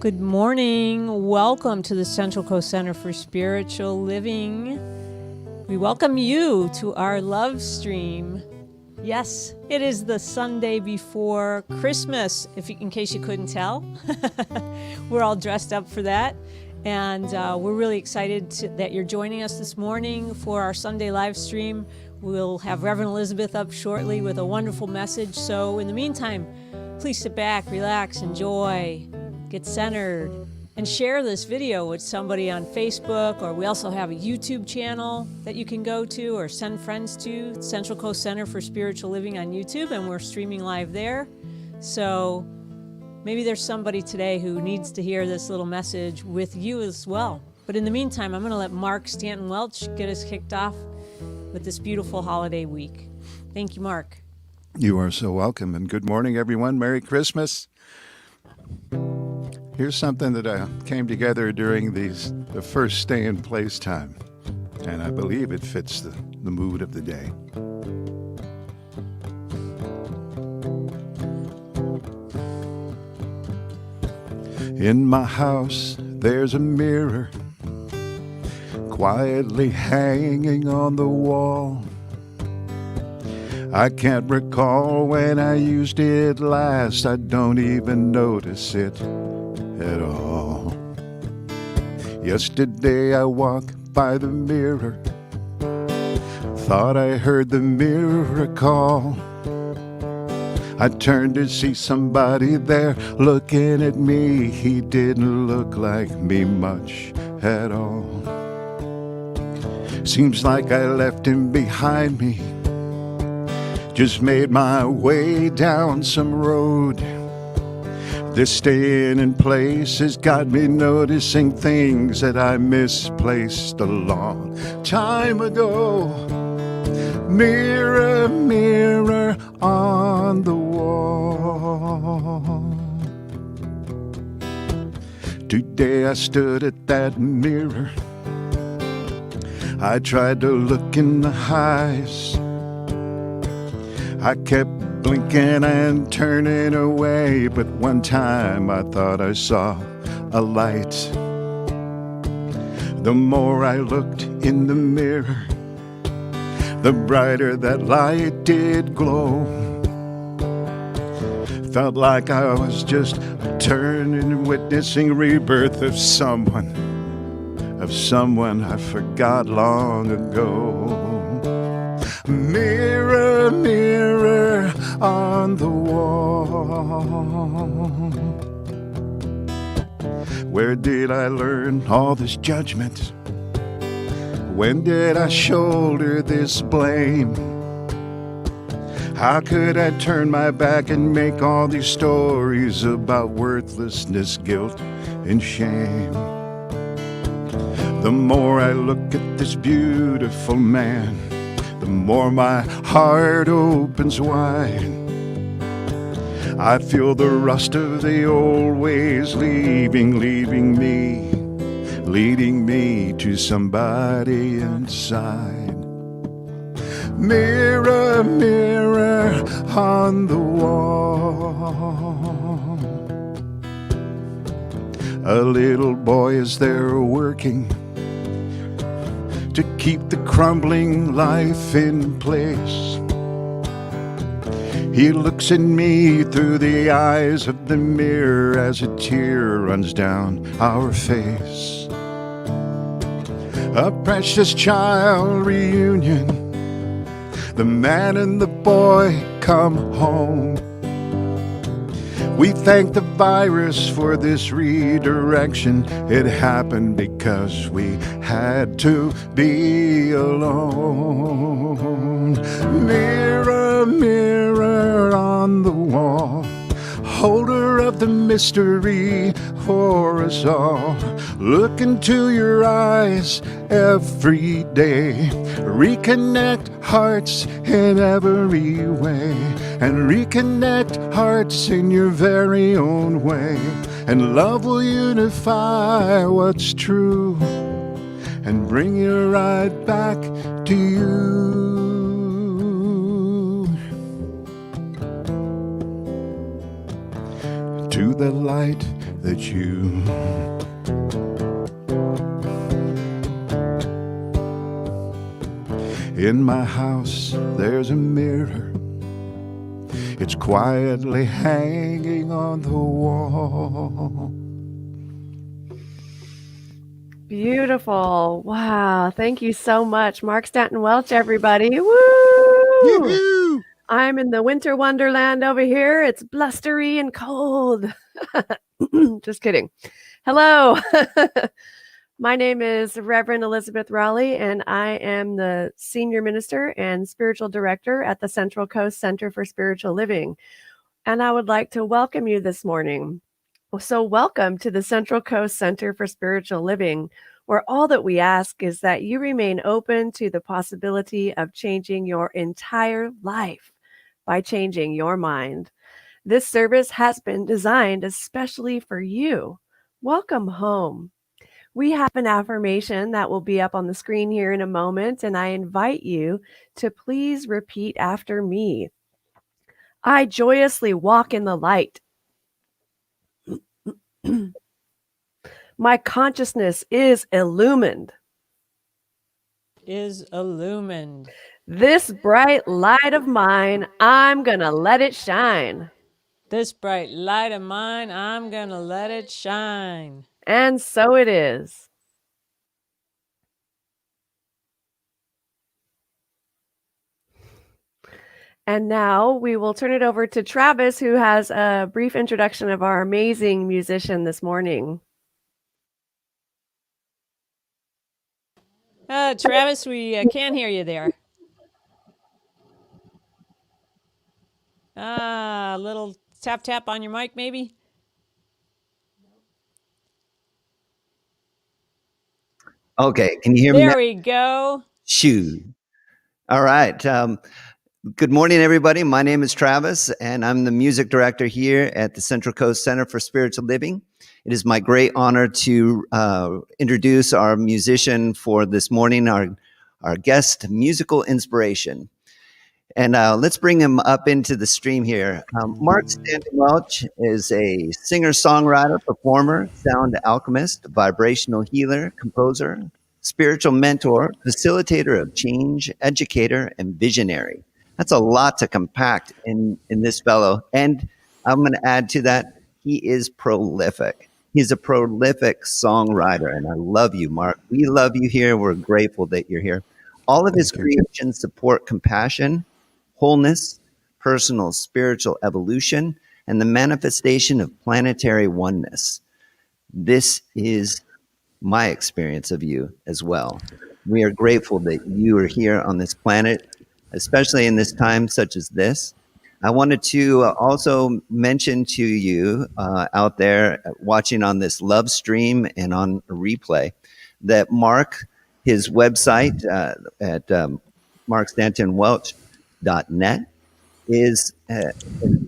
Good morning. Welcome to the Central Coast Center for Spiritual Living. We welcome you to our love stream. Yes, it is the Sunday before Christmas, in case you couldn't tell. We're all dressed up for that. And we're really excited that you're joining us this morning for our Sunday live stream. We'll have Reverend Elizabeth up shortly with a wonderful message. So in the meantime, please sit back, relax, enjoy, get centered, and share this video with somebody on Facebook, or we also have a YouTube channel that you can go to or send friends to, Central Coast Center for Spiritual Living on YouTube, and we're streaming live there. So maybe there's somebody today who needs to hear this little message with you as well. But in the meantime, I'm going to let Mark Stanton Welch get us kicked off with this beautiful holiday week. Thank you, Mark. You are so welcome, and good morning, everyone. Merry Christmas. Here's something that came together during the first stay in place time, and I believe it fits the mood of the day. In my house, there's a mirror quietly hanging on the wall. I can't recall when I used it last. I don't even notice it at all. Yesterday I walked by the mirror, thought I heard the mirror call. I turned to see somebody there looking at me. He didn't look like me much at all. Seems like I left him behind me, just made my way down some road. This staying in place has got me noticing things that I misplaced a long time ago. Mirror, mirror on the wall. Today I stood at that mirror. I tried to look in the eyes. I kept blinking and turning away, but one time I thought I saw a light. The more I looked in the mirror, the brighter that light did glow. Felt like I was just turning, witnessing rebirth of someone I forgot long ago. Mirror, mirror on the wall. Where did I learn all this judgment? When did I shoulder this blame? How could I turn my back and make all these stories about worthlessness, guilt, and shame? The more I look at this beautiful man, the more my heart opens wide. I feel the rust of the old ways leaving me, leading me to somebody inside. Mirror, mirror on the wall. A little boy is there working to keep the crumbling life in place. He looks at me through the eyes of the mirror as a tear runs down our face. A precious child reunion. The man and the boy come home. We thank the virus for this redirection. It happened because we had to be alone. Mirror, mirror on the wall, holder of the mystery for us all. Look into your eyes every day. Reconnect hearts in every way, and reconnect hearts in your very own way. And love will unify what's true and bring you right back to you. To the light that you in my house there's a mirror. It's quietly hanging on the wall. Beautiful. Wow. Thank you so much. Mark Stanton Welch, everybody. Woo! Yoo-hoo! I'm in the winter wonderland over here. It's blustery and cold. Just kidding. Hello. My name is Reverend Elizabeth Rowley, and I am the Senior Minister and Spiritual Director at the Central Coast Center for Spiritual Living. And I would like to welcome you this morning. So welcome to the Central Coast Center for Spiritual Living, where all that we ask is that you remain open to the possibility of changing your entire life by changing your mind. This service has been designed especially for you. Welcome home. We have an affirmation that will be up on the screen here in a moment, and I invite you to please repeat after me. I joyously walk in the light. My consciousness is illumined. Is illumined. This bright light of mine, I'm going to let it shine. This bright light of mine, I'm going to let it shine. And so it is. And now we will turn it over to Travis, who has a brief introduction of our amazing musician this morning. Travis, we can't hear you there. A little tap tap on your mic, maybe? Okay, can you hear me now? There we go. Shoot. All right. Good morning, everybody. My name is Travis, and I'm the music director here at the Central Coast Center for Spiritual Living. It is my great honor to introduce our musician for this morning, our guest musical inspiration. And let's bring him up into the stream here. Mark Stanton Welch is a singer-songwriter, performer, sound alchemist, vibrational healer, composer, spiritual mentor, facilitator of change, educator, and visionary. That's a lot to compact in this fellow. And I'm going to add to that, he is prolific. He's a prolific songwriter, and I love you, Mark. We love you here. We're grateful that you're here. All of his creations support compassion, wholeness, personal spiritual evolution, and the manifestation of planetary oneness. This is my experience of you as well. We are grateful that you are here on this planet, especially in this time such as this. I wanted to also mention to you out there watching on this love stream and on a replay that Mark, his website at markstantonwelch.net is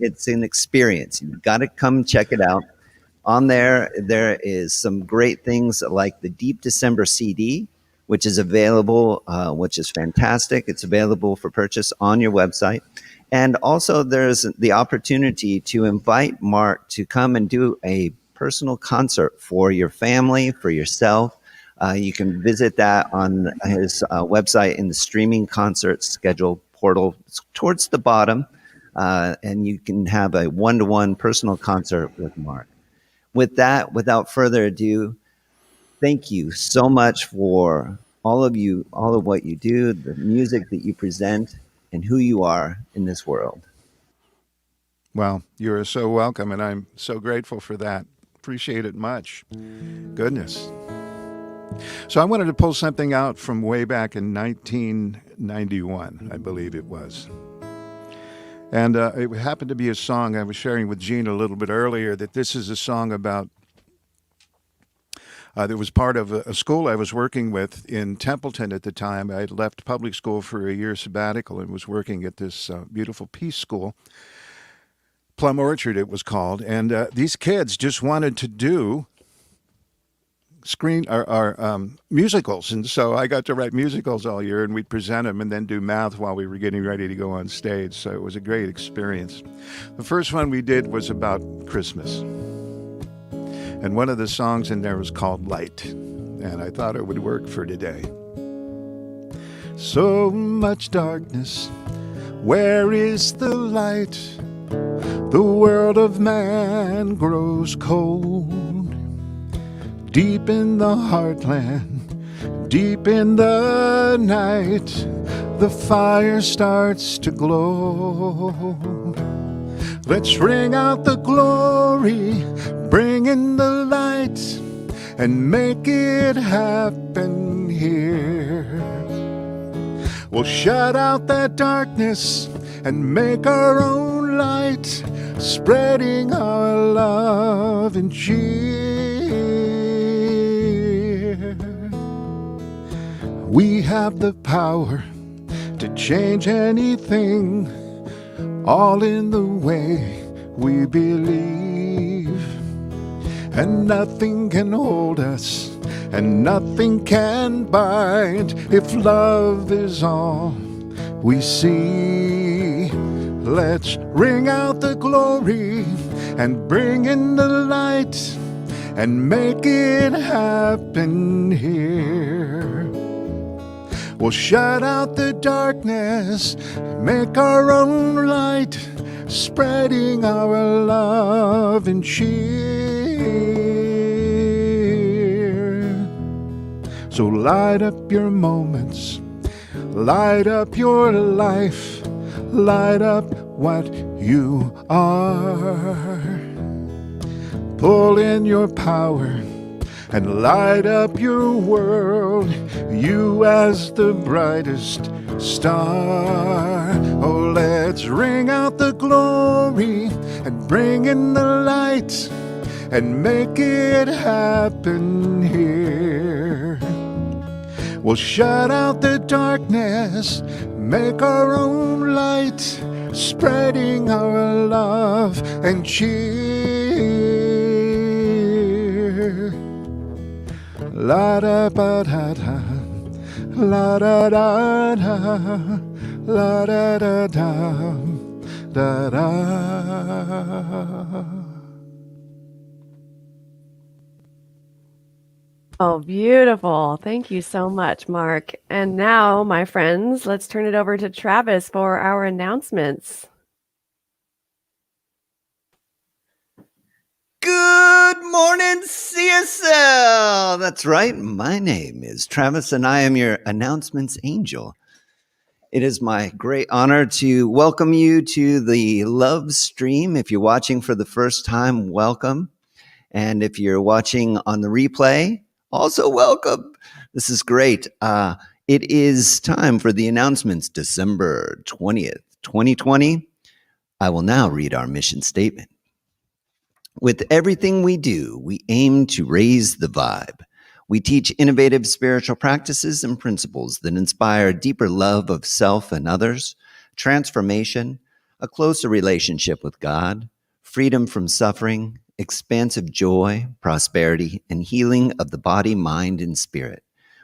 it's an experience. You've got to come check it out. On there is some great things like the Deep December CD, which is available, which is fantastic. It's available for purchase on your website. And also there's the opportunity to invite Mark to come and do a personal concert for your family, for yourself. You can visit that on his website in the streaming concert schedule portal. It's towards the bottom, and you can have a one-to-one personal concert with Mark. With that, without further ado, thank you so much for all of what you do, the music that you present, and who you are in this world. Well, you are so welcome, and I'm so grateful for that. Appreciate it much. Goodness. So I wanted to pull something out from way back in 1991, I believe it was. And it happened to be a song I was sharing with Gina a little bit earlier, that this is a song about, that was part of a school I was working with in Templeton at the time. I had left public school for a year sabbatical and was working at this beautiful peace school, Plum Orchard it was called. And these kids just wanted to do musicals, and so I got to write musicals all year, and we'd present them and then do math while we were getting ready to go on stage. So it was a great experience. The first one we did was about Christmas, And one of the songs in there was called Light, and I thought it would work for today. So much darkness, where is the light? The world of man grows cold. Deep in the heartland, deep in the night, the fire starts to glow. Let's ring out the glory, bring in the light, and make it happen here. We'll shut out that darkness and make our own light, spreading our love and cheer. We have the power to change anything, all in the way we believe. And nothing can hold us, and nothing can bind, if love is all we see. Let's ring out the glory and bring in the light, and make it happen here. We'll shut out the darkness, make our own light, spreading our love and cheer. So light up your moments, light up your life, light up what you are. Pull in your power and light up your world, you as the brightest star. Oh, let's ring out the glory and bring in the light, and make it happen here. We'll shut out the darkness, make our own light, spreading our love and cheer. La da ba da da, la da da da, la da da da, da da. Oh, beautiful. Thank you so much, Mark. And now, my friends, let's turn it over to Travis for our announcements. Good morning, CSL. That's right. My name is Travis, and I am your announcements angel. It is my great honor to welcome you to the Love Stream. If you're watching for the first time, welcome. And if you're watching on the replay, also welcome. This is great. It is time for the announcements. December 20th, 2020. I will now read our mission statement. With everything we do, we aim to raise the vibe. We teach innovative spiritual practices and principles that inspire deeper love of self and others, transformation, a closer relationship with God, freedom from suffering, expansive joy, prosperity, and healing of the body, mind, and spirit.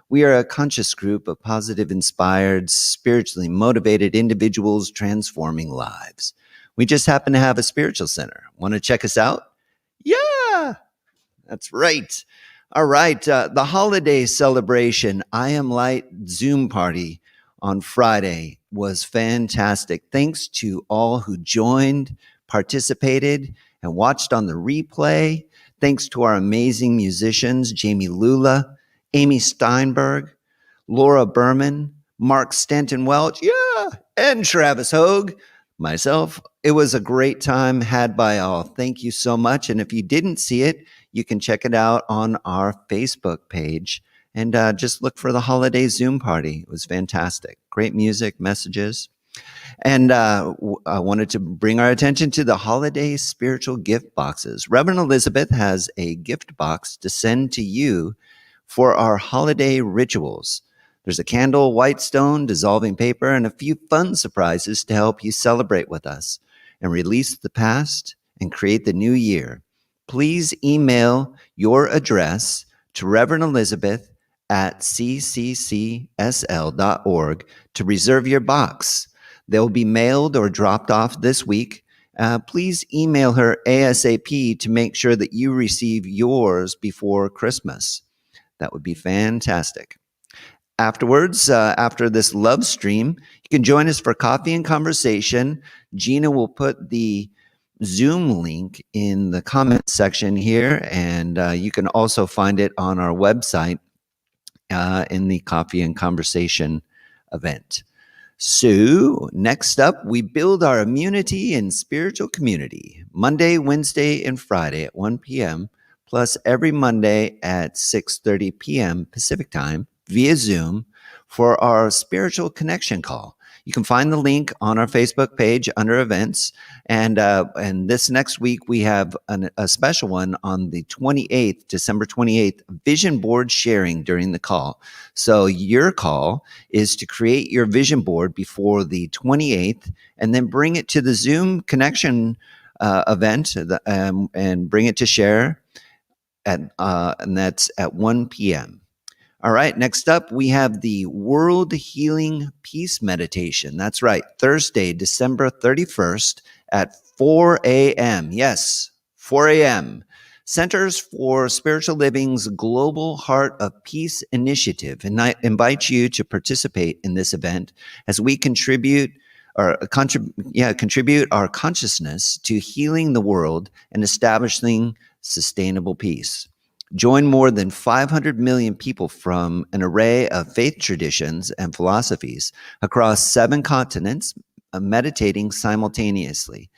We are a conscious group of positive, inspired, spiritually motivated individuals transforming lives. We just happen to have a spiritual center. Want to check us out? Yeah, that's right. All right. The holiday celebration, I Am Light Zoom party on Friday was fantastic. Thanks to all who joined, participated, and watched on the replay. Thanks to our amazing musicians, Jamie Lula, Amy Steinberg, Laura Berman, Mark Stanton Welch, and Travis Hogue. Myself, it was a great time had by all. Thank you so much. And if you didn't see it, you can check it out on our Facebook page and just look for the holiday Zoom party. It was fantastic. Great music, messages. And I wanted to bring our attention to the holiday spiritual gift boxes. Reverend Elizabeth has a gift box to send to you for our holiday rituals. There's a candle, white stone, dissolving paper, and a few fun surprises to help you celebrate with us and release the past and create the new year. Please email your address to Reverend Elizabeth at ccccsl.org to reserve your box. They'll be mailed or dropped off this week, please email her ASAP to make sure that you receive yours before Christmas. That would be fantastic. Afterwards, after this love stream, you can join us for coffee and conversation. Gina will put the Zoom link in the comment section here, and you can also find it on our website in the coffee and conversation event. So next up, we build our immunity and spiritual community Monday, Wednesday, and Friday at 1 p.m., plus every Monday at 6:30 p.m. Pacific time via Zoom for our spiritual connection call. You can find the link on our Facebook page under events. And this next week, we have a special one on the 28th, December 28th, vision board sharing during the call. So your call is to create your vision board before the 28th and then bring it to the Zoom connection event and bring it to share. And that's at 1 p.m. All right, next up, we have the World Healing Peace Meditation. That's right, Thursday, December 31st at 4 a.m. Yes, 4 a.m. Centers for Spiritual Living's Global Heart of Peace Initiative. And I invite you to participate in this event as we contribute our consciousness to healing the world and establishing sustainable peace. Join more than 500 million people from an array of faith traditions and philosophies across 7 continents, meditating simultaneously.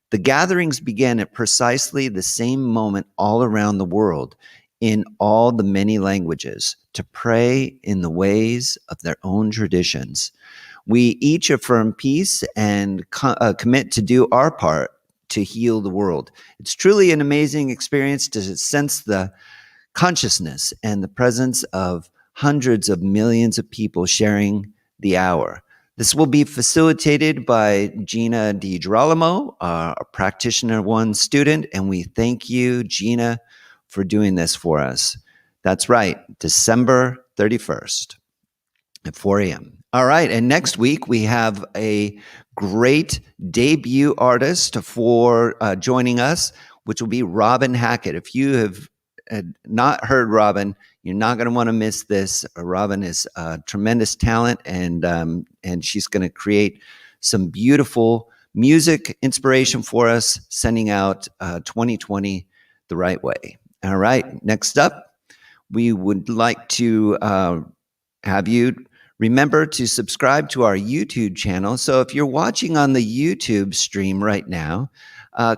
The gatherings begin at precisely the same moment all around the world in all the many languages to pray in the ways of their own traditions. We each affirm peace and commit to do our part to heal the world. It's truly an amazing experience to sense the consciousness and the presence of hundreds of millions of people sharing the hour. This will be facilitated by Gina DeGirolamo, a Practitioner 1 student, and we thank you, Gina, for doing this for us. That's right, December 31st at 4 a.m. All right, and next week we have a great debut artist for joining us, which will be Robin Hackett. If you have not heard Robin, you're not going to want to miss this. Robin is a tremendous talent, and she's going to create some beautiful music inspiration for us, sending out 2020 the right way. All right, next up, we would like to have you remember to subscribe to our YouTube channel. So if you're watching on the YouTube stream right now,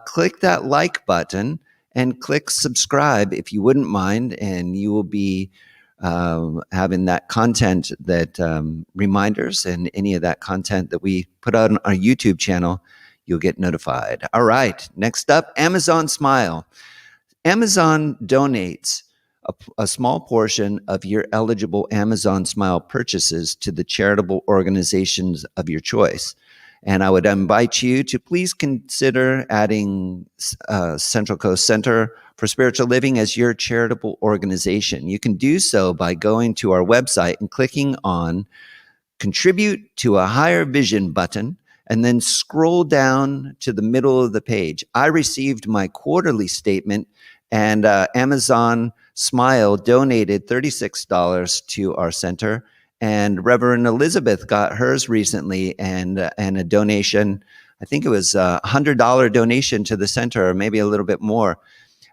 click that like button and click subscribe if you wouldn't mind, and you will be having that content, that reminders, and any of that content that we put out on our YouTube channel, you'll get notified. All right, next up, Amazon Smile. Amazon donates a small portion of your eligible Amazon Smile purchases to the charitable organizations of your choice. And I would invite you to please consider adding Central Coast Center for Spiritual Living as your charitable organization. You can do so by going to our website and clicking on Contribute to a Higher Vision button, and then scroll down to the middle of the page. I received my quarterly statement, and Amazon Smile donated $36 to our center. And Reverend Elizabeth got hers recently, and a donation, I think it was a $100 donation to the center, or maybe a little bit more.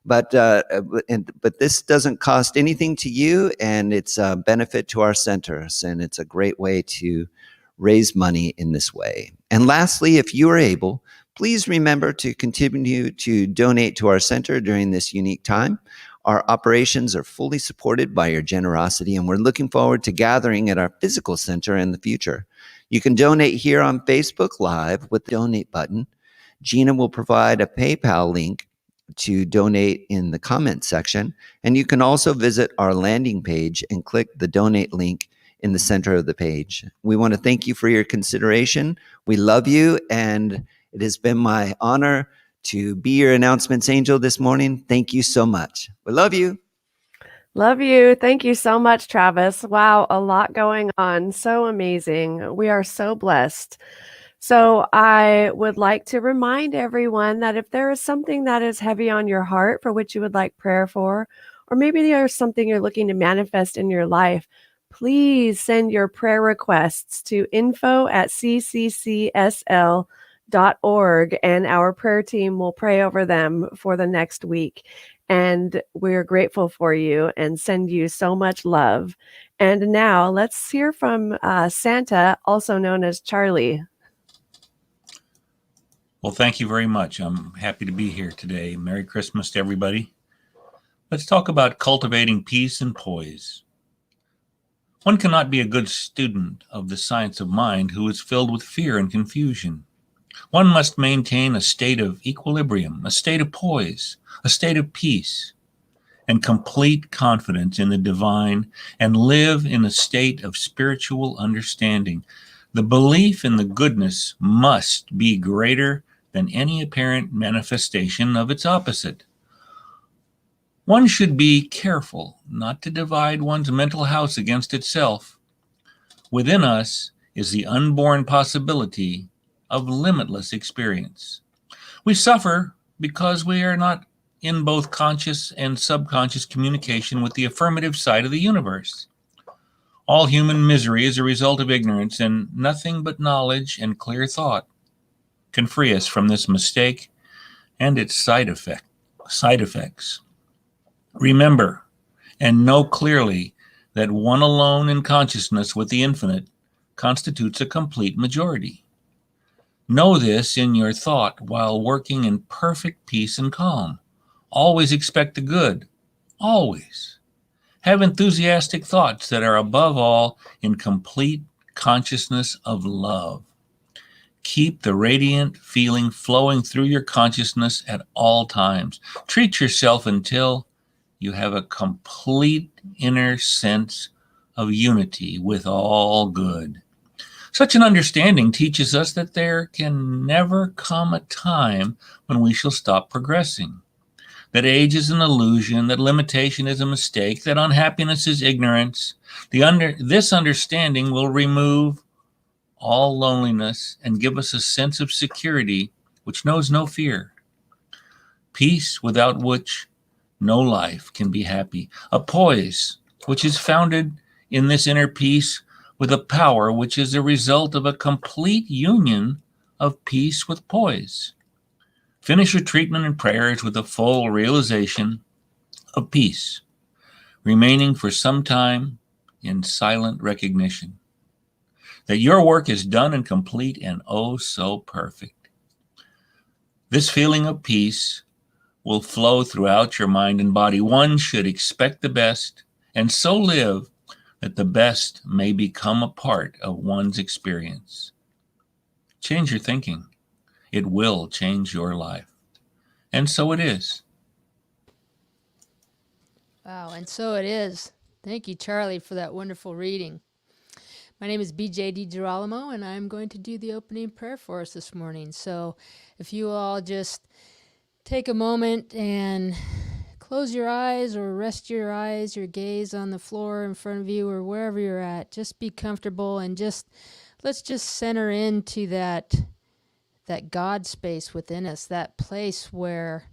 But this doesn't cost anything to you, and it's a benefit to our centers, and it's a great way to raise money in this way. And lastly, if you are able, please remember to continue to donate to our center during this unique time. Our operations are fully supported by your generosity, and we're looking forward to gathering at our physical center in the future. You can donate here on Facebook Live with the donate button. Gina will provide a PayPal link to donate in the comment section, and you can also visit our landing page and click the donate link in the center of the page. We want to thank you for your consideration. We love you, and it has been my honor to be your announcements angel this morning. Thank you so much. We love you. Love you. Thank you so much, Travis. Wow, a lot going on. So amazing. We are so blessed. So I would like to remind everyone that if there is something that is heavy on your heart for which you would like prayer for, or maybe there's something you're looking to manifest in your life, please send your prayer requests to info@cccsl.org, and our prayer team will pray over them for the next week. And we're grateful for you and send you so much love. And now let's hear from Santa, also known as Charley. Well, thank you very much. I'm happy to be here today. Merry Christmas to everybody. Let's talk about cultivating peace and poise. One cannot be a good student of the science of mind who is filled with fear and confusion. One must maintain a state of equilibrium, a state of poise, a state of peace, and complete confidence in the divine, and live in a state of spiritual understanding. The belief in the goodness must be greater than any apparent manifestation of its opposite. One should be careful not to divide one's mental house against itself. Within us is the unborn possibility of limitless experience. We suffer because we are not in both conscious and subconscious communication with the affirmative side of the universe. All human misery is a result of ignorance, and nothing but knowledge and clear thought can free us from this mistake and its side effects. Remember and know clearly that one alone in consciousness with the infinite constitutes a complete majority. Know this in your thought while working in perfect peace and calm. Always expect the good. Always. Have enthusiastic thoughts that are above all in complete consciousness of love. Keep the radiant feeling flowing through your consciousness at all times. Treat yourself until you have a complete inner sense of unity with all good. Such an understanding teaches us that there can never come a time when we shall stop progressing, that age is an illusion, that limitation is a mistake, that unhappiness is ignorance. This understanding will remove all loneliness and give us a sense of security which knows no fear. Peace without which no life can be happy. A poise which is founded in this inner peace with a power which is a result of a complete union of peace with poise. Finish your treatment and prayers with a full realization of peace, remaining for some time in silent recognition that your work is done and complete and oh so perfect. This feeling of peace will flow throughout your mind and body. One should expect the best and so live that the best may become a part of one's experience. Change your thinking. It will change your life. And so it is. Wow, and so it is. Thank you, Charley, for that wonderful reading. My name is Gina DeGirolamo, and I'm going to do the opening prayer for us this morning. So if you all just take a moment and close your eyes or rest your eyes, your gaze on the floor in front of you or wherever you're at. Just be comfortable and let's just center into that God space within us, that place where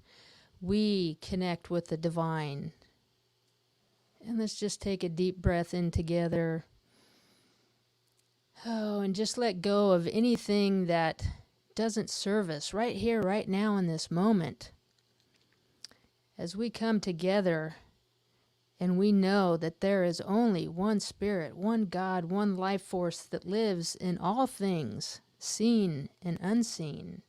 we connect with the divine. And let's just take a deep breath in together. Oh, and just let go of anything that doesn't serve us right here, right now in this moment. As we come together and we know that there is only one Spirit, one God, one life force that lives in all things, seen and unseen.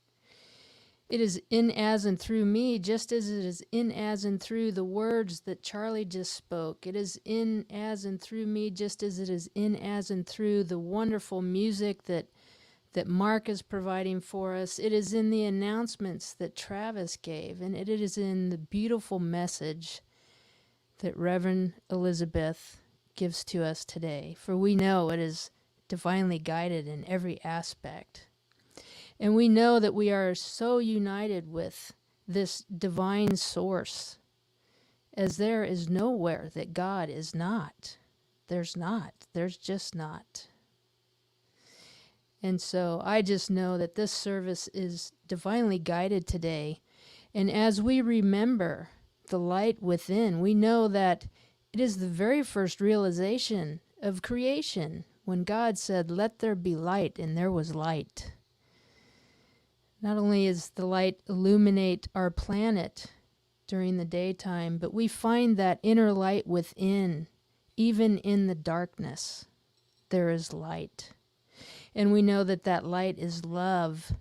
It is in, as, and through me, just as it is in, as, and through the words that Charley just spoke. It is in, as, and through me, just as it is in, as, and through the wonderful music that Mark is providing for us. It is in the announcements that Travis gave, and it is in the beautiful message that Reverend Elizabeth gives to us today. For we know it is divinely guided in every aspect. And we know that we are so united with this divine source, as there is nowhere that God is not. There's just not. And so I just know that this service is divinely guided today. And as we remember the light within, we know that it is the very first realization of creation when God said, "Let there be light," and there was light. Not only is the light illuminate our planet during the daytime, but we find that inner light within. Even in the darkness, there is light. And we know that that light is love,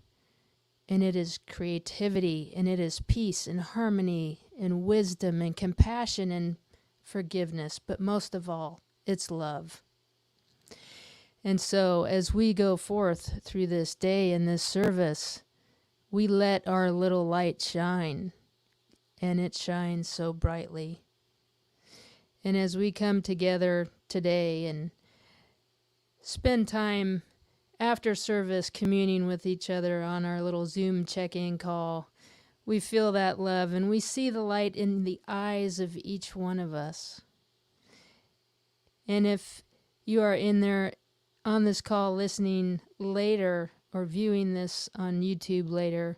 and it is creativity, and it is peace and harmony and wisdom and compassion and forgiveness, but most of all, it's love. And so as we go forth through this day and this service, we let our little light shine, and it shines so brightly. And as we come together today and spend time after service communing with each other on our little Zoom check-in call, we feel that love and we see the light in the eyes of each one of us. And if you are in there on this call listening later or viewing this on YouTube later,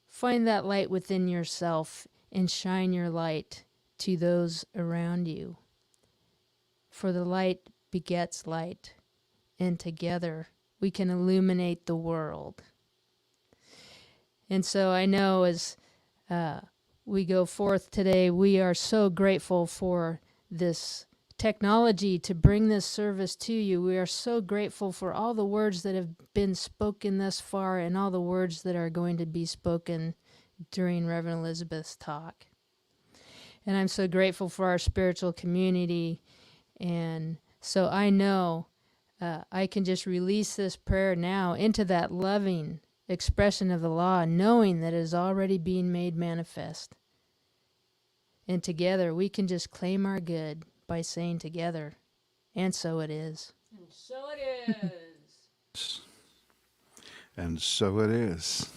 find that light within yourself and shine your light to those around you. For the light begets light, and together we can illuminate the world. And so I know as we go forth today, we are so grateful for this technology to bring this service to you. We are so grateful for all the words that have been spoken thus far and all the words that are going to be spoken during Reverend Elizabeth's talk. And I'm so grateful for our spiritual community. And so I know I can just release this prayer now into that loving expression of the law, knowing that it is already being made manifest. And together we can just claim our good by saying together, and so it is. And so it is. And so it is.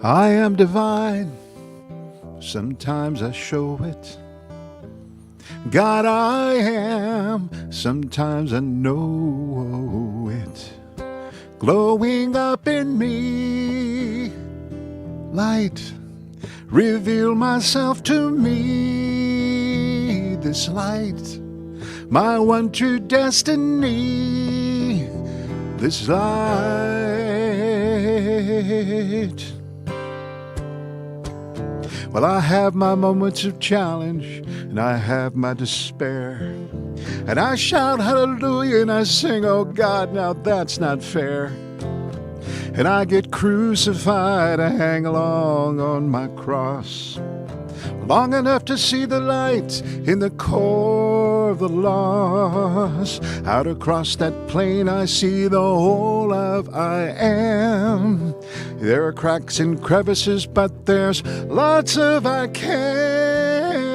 I am divine, sometimes I show it. God, I am, sometimes I know it. Glowing up in me, light, reveal myself to me. This light, my one true destiny. This light. Well, I have my moments of challenge, and I have my despair. And I shout hallelujah, and I sing, oh God, now that's not fair. And I get crucified, I hang along on my cross, long enough to see the light in the core of the loss. Out across that plain I see the whole of I am. There are cracks and crevices, but there's lots of I can.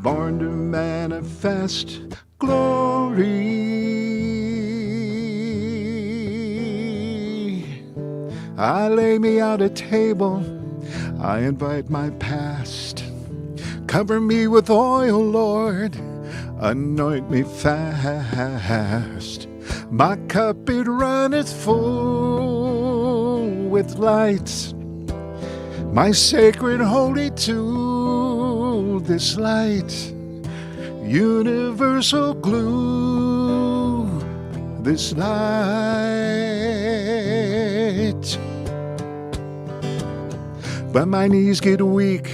Born to manifest glory. I lay me out a table, I invite my past. Cover me with oil, Lord, anoint me fast. My cup it runneth full with light, my sacred holy tool, this light, universal glue, this light. But my knees get weak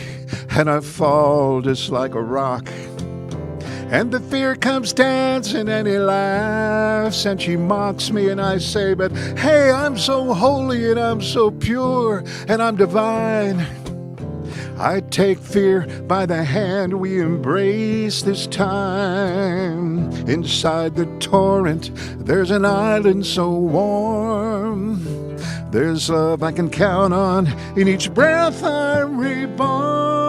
and I fall just like a rock. And the fear comes dancing and he laughs and she mocks me and I say, but hey, I'm so holy and I'm so pure and I'm divine. I take fear by the hand, we embrace this time. Inside the torrent, there's an island so warm. There's love I can count on, in each breath I'm reborn.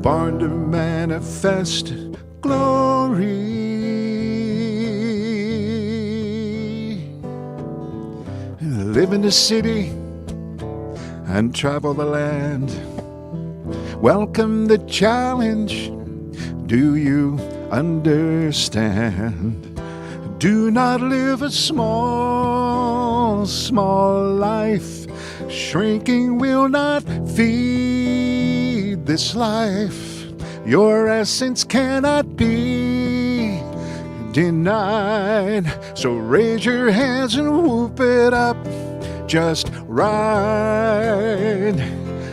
Born to manifest glory. Live in the city, and travel the land. Welcome the challenge. Do you understand? Do not live a small, small life. Shrinking will not feed this life. Your essence cannot be denied. So raise your hands and whoop it up. Just ride,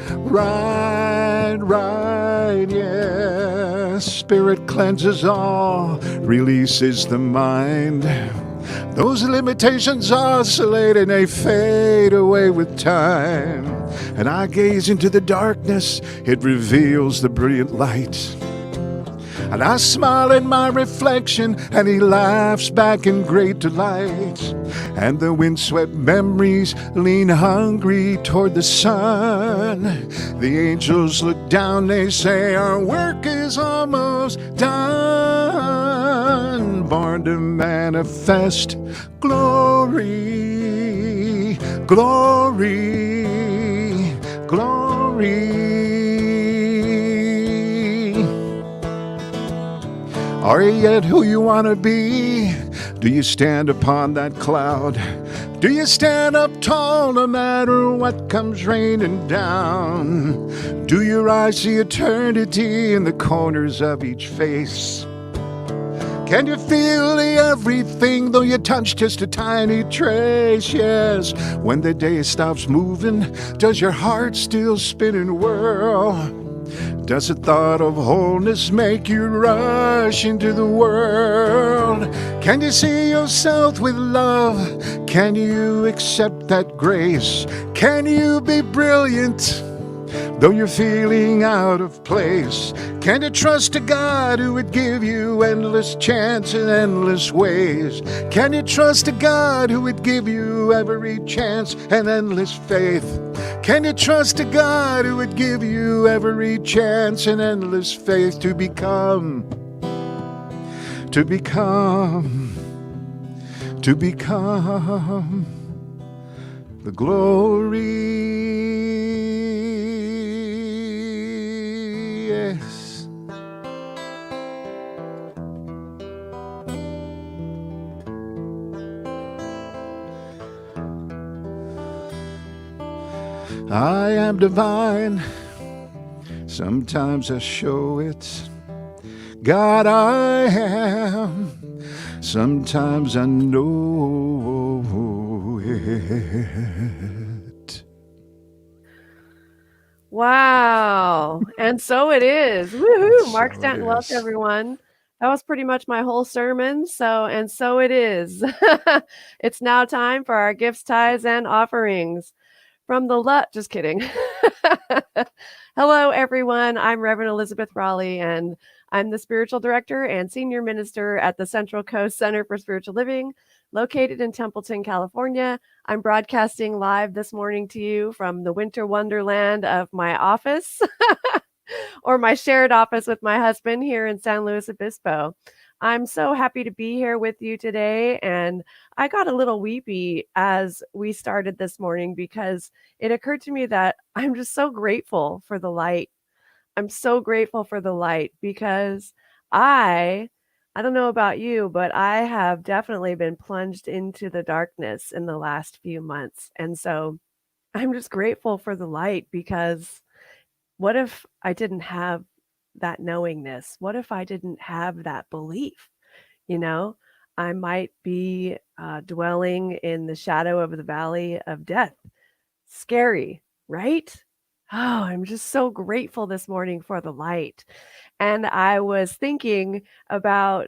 ride, ride, yes. Spirit cleanses all, releases the mind. Those limitations oscillate and they fade away with time. And I gaze into the darkness, it reveals the brilliant light. And I smile at my reflection, and he laughs back in great delight. And the windswept memories lean hungry toward the sun. The angels look down, they say, our work is almost done. Born to manifest glory, glory, glory. Are you yet who you want to be? Do you stand upon that cloud? Do you stand up tall no matter what comes raining down? Do your eyes see eternity in the corners of each face? Can you feel the everything though you touch just a tiny trace? Yes, when the day stops moving, does your heart still spin and whirl? Does the thought of wholeness make you rush into the world? Can you see yourself with love? Can you accept that grace? Can you be brilliant though you're feeling out of place? Can you trust a God who would give you endless chance in endless ways? Can you trust a God who would give you every chance and endless faith? Can you trust a God who would give you every chance and endless faith to become the glory? Yes. I am divine, sometimes I show it. God, I am, sometimes I know it. Wow. And so it is. Woohoo. Mark So it Stanton Welch, is. everyone. That was pretty much my whole sermon. And so it is. It's now time for our gifts, tithes, and offerings. From the just kidding. Hello, everyone. I'm Reverend Elizabeth Rowley, and I'm the spiritual director and senior minister at the Central Coast Center for Spiritual Living, located in Templeton, California. I'm broadcasting live this morning to you from the winter wonderland of my office or my shared office with my husband here in San Luis Obispo. I'm so happy to be here with you today, and I got a little weepy as we started this morning because it occurred to me that I'm just so grateful for the light. I'm so grateful for the light because I don't know about you, but I have definitely been plunged into the darkness in the last few months. And so I'm just grateful for the light because what if I didn't have that knowingness? What if I didn't have that belief? You know, I might be dwelling in the shadow of the valley of death. Scary, right? Oh, I'm just so grateful this morning for the light. And I was thinking about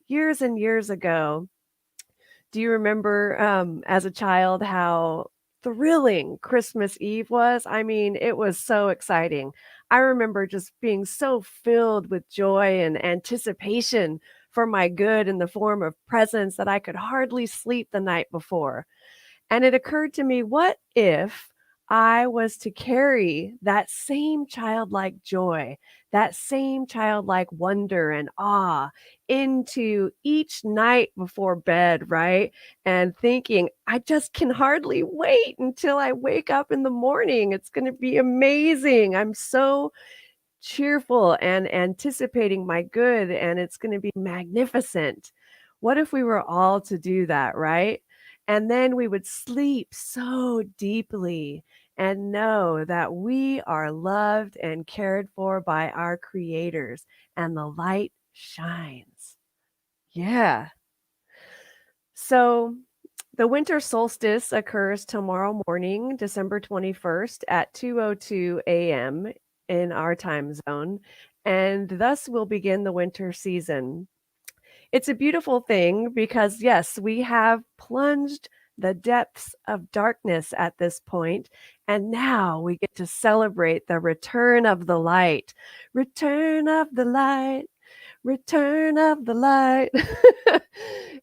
years and years ago. Do you remember as a child how thrilling Christmas Eve was? I mean, it was so exciting. I remember just being so filled with joy and anticipation for my good in the form of presents that I could hardly sleep the night before. And it occurred to me, what if I was to carry that same childlike joy, that same childlike wonder and awe into each night before bed, right? And thinking, I just can hardly wait until I wake up in the morning. It's going to be amazing. I'm so cheerful and anticipating my good, and it's going to be magnificent. What if we were all to do that, right? And then we would sleep so deeply and know that we are loved and cared for by our creators, and the light shines. Yeah. So the winter solstice occurs tomorrow morning, December 21st at 2:02 a.m. in our time zone, and thus will begin the winter season. It's a beautiful thing because, yes, we have plunged the depths of darkness at this point, and now we get to celebrate the return of the light. Return of the light. Return of the light.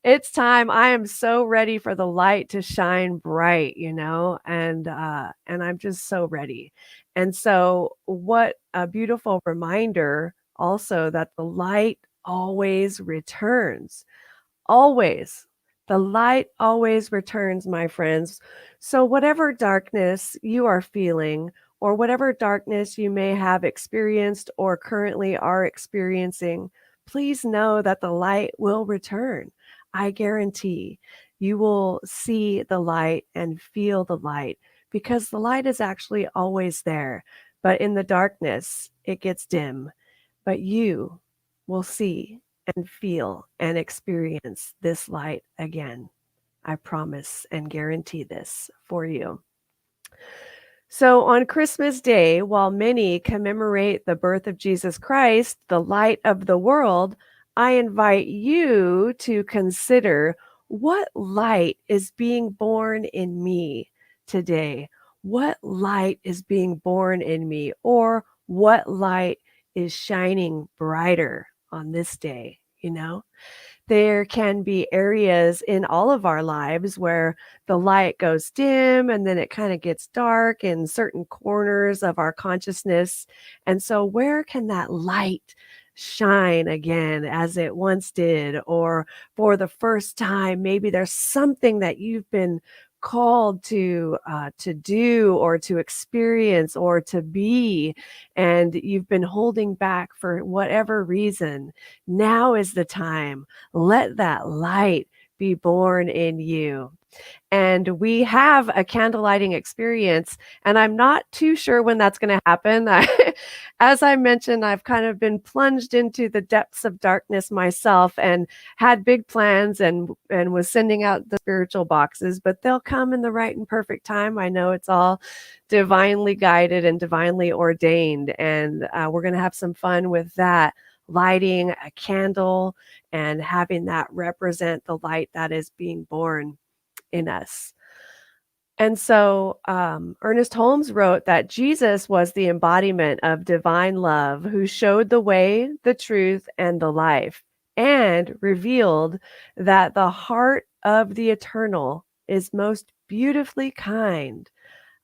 It's time. I am so ready for the light to shine bright, and I'm just so ready. And so what a beautiful reminder also that the light always returns. Always. The light always returns, my friends. So whatever darkness you are feeling, or whatever darkness you may have experienced or currently are experiencing, please know that the light will return. I guarantee you will see the light and feel the light, because the light is actually always there. But in the darkness, it gets dim. But you will see and feel and experience this light again. I promise and guarantee this for you. So on Christmas Day, while many commemorate the birth of Jesus Christ, the light of the world, I invite you to consider, what light is being born in me today? What light is being born in me? Or what light is shining brighter on this day? There can be areas in all of our lives where the light goes dim and then it kind of gets dark in certain corners of our consciousness. And so where can that light shine again as it once did? Or for the first time, maybe there's something that you've been called to do or to experience or to be, and you've been holding back for whatever reason. Now is the time. Let that light be born in you. And we have a candlelighting experience, and I'm not too sure when that's going to happen. As I mentioned, I've kind of been plunged into the depths of darkness myself and had big plans and was sending out the spiritual boxes, but they'll come in the right and perfect time. I know it's all divinely guided and divinely ordained, and we're going to have some fun with that, lighting a candle and having that represent the light that is being born in us. And so Ernest Holmes wrote that Jesus was the embodiment of divine love, who showed the way, the truth, and the life, and revealed that the heart of the eternal is most beautifully kind.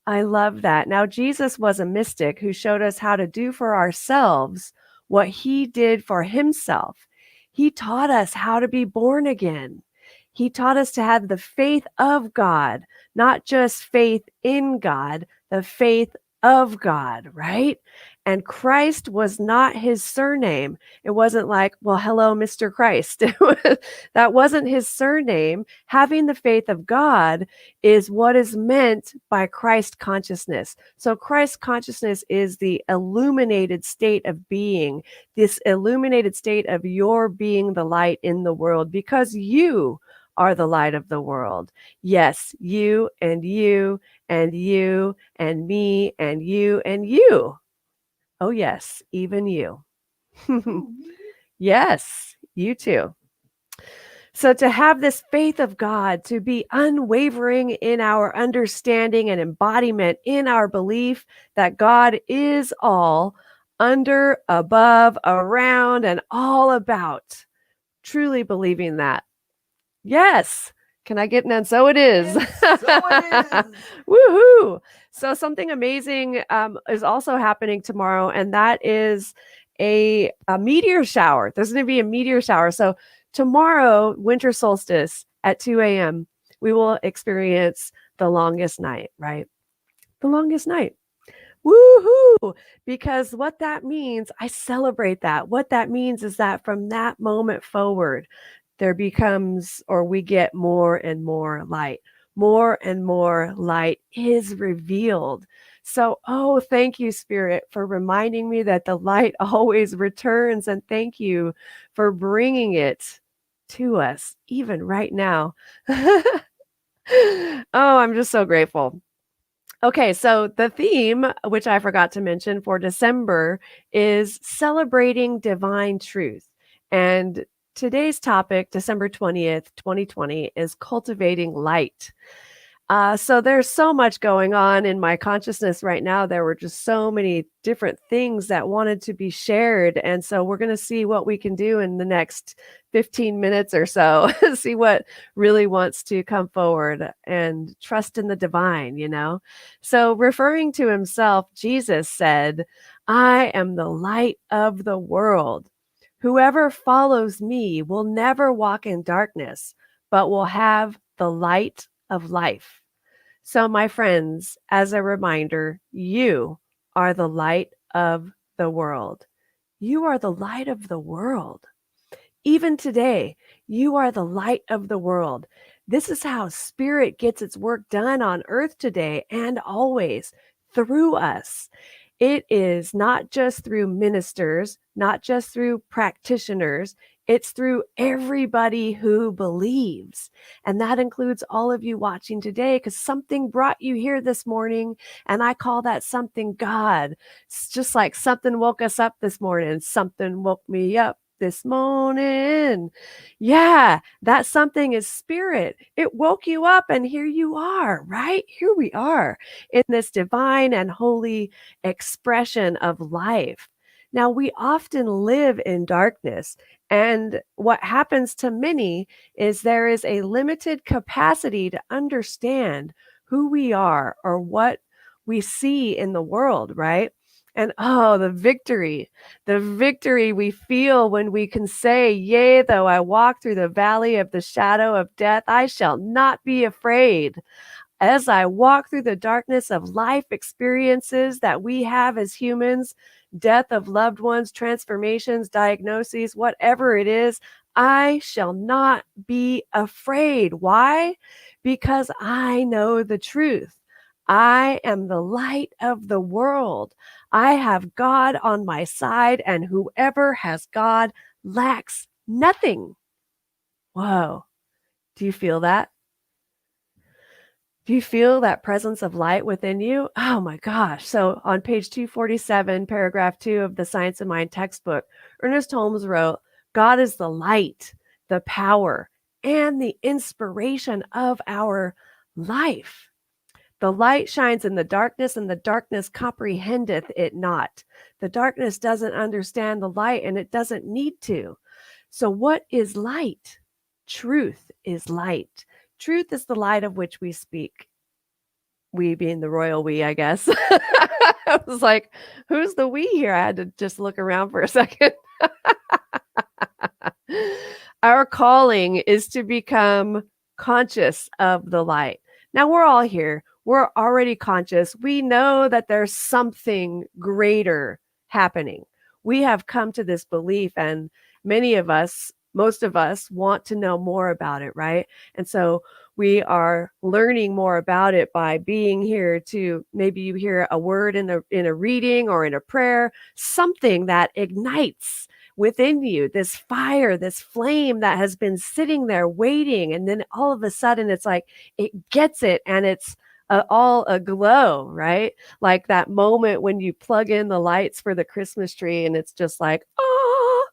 I love that. Now, Jesus was a mystic who showed us how to do for ourselves what he did for himself. He taught us how to be born again. He taught us to have the faith of God, not just faith in God, the faith of God, right? And Christ was not his surname. It wasn't like, well, hello, Mr. Christ. That wasn't his surname. Having the faith of God is what is meant by Christ consciousness. So Christ consciousness is the illuminated state of being, this illuminated state of your being the light in the world, because you are the light of the world. Yes, you and you and you and me and you and you. Oh, yes, even you. Yes, you too. So to have this faith of God, to be unwavering in our understanding and embodiment in our belief that God is all, under, above, around, and all about. Truly believing that. Yes, Can I get an and so it is? Yes, Woohoo! So something amazing is also happening tomorrow, and that is a meteor shower. There's going to be a meteor shower. So tomorrow, winter solstice at 2 a.m., we will experience the longest night, right? The longest night. Woohoo! Because what that means, I celebrate that. What that means is that from that moment forward, there becomes, or we get more and more light. More and more light is revealed. So, oh, thank you, Spirit, for reminding me that the light always returns. And thank you for bringing it to us, even right now. Oh, I'm just so grateful. Okay, so the theme, which I forgot to mention for December, is celebrating divine truth. And today's topic, December 20th, 2020, is cultivating light. So there's so much going on in my consciousness right now. There were just so many different things that wanted to be shared. And so we're going to see what we can do in the next 15 minutes or so, see what really wants to come forward and trust in the divine, you know? So referring to himself, Jesus said, I am the light of the world. Whoever follows me will never walk in darkness, but will have the light of life. So, my friends, as a reminder, you are the light of the world. You are the light of the world. Even today, you are the light of the world. This is how Spirit gets its work done on earth today and always through us. It is not just through ministers, not just through practitioners. It's through everybody who believes. And that includes all of you watching today, because something brought you here this morning. And I call that something God. It's just like something woke us up this morning. Something woke me up this morning. Yeah, that something is Spirit. It woke you up, and here you are, right? Here we are in this divine and holy expression of life. Now, we often live in darkness, and what happens to many is there is a limited capacity to understand who we are or what we see in the world, right? And oh, the victory we feel when we can say, yea, though I walk through the valley of the shadow of death, I shall not be afraid. As I walk through the darkness of life experiences that we have as humans, death of loved ones, transformations, diagnoses, whatever it is, I shall not be afraid. Why? Because I know the truth. I am the light of the world. I have God on my side, and whoever has God lacks nothing. Whoa. Do you feel that? Do you feel that presence of light within you? Oh my gosh. So on page 247, paragraph 2 of the Science of Mind textbook, Ernest Holmes wrote, God is the light, the power, and the inspiration of our life. The light shines in the darkness, and the darkness comprehendeth it not. The darkness doesn't understand the light, and it doesn't need to. So what is light? Truth is light. Truth is the light of which we speak. We being the royal we, I guess. I was like, who's the we here? I had to just look around for a second. Our calling is to become conscious of the light. Now we're all here. We're already conscious. We know that there's something greater happening. We have come to this belief, and many of us, most of us, want to know more about it, right? And so we are learning more about it by being here to, maybe you hear a word in a reading or in a prayer, something that ignites within you, this fire, this flame that has been sitting there waiting. And then all of a sudden it's like, it gets it, and it's all aglow, right? Like that moment when you plug in the lights for the Christmas tree and it's just like, oh,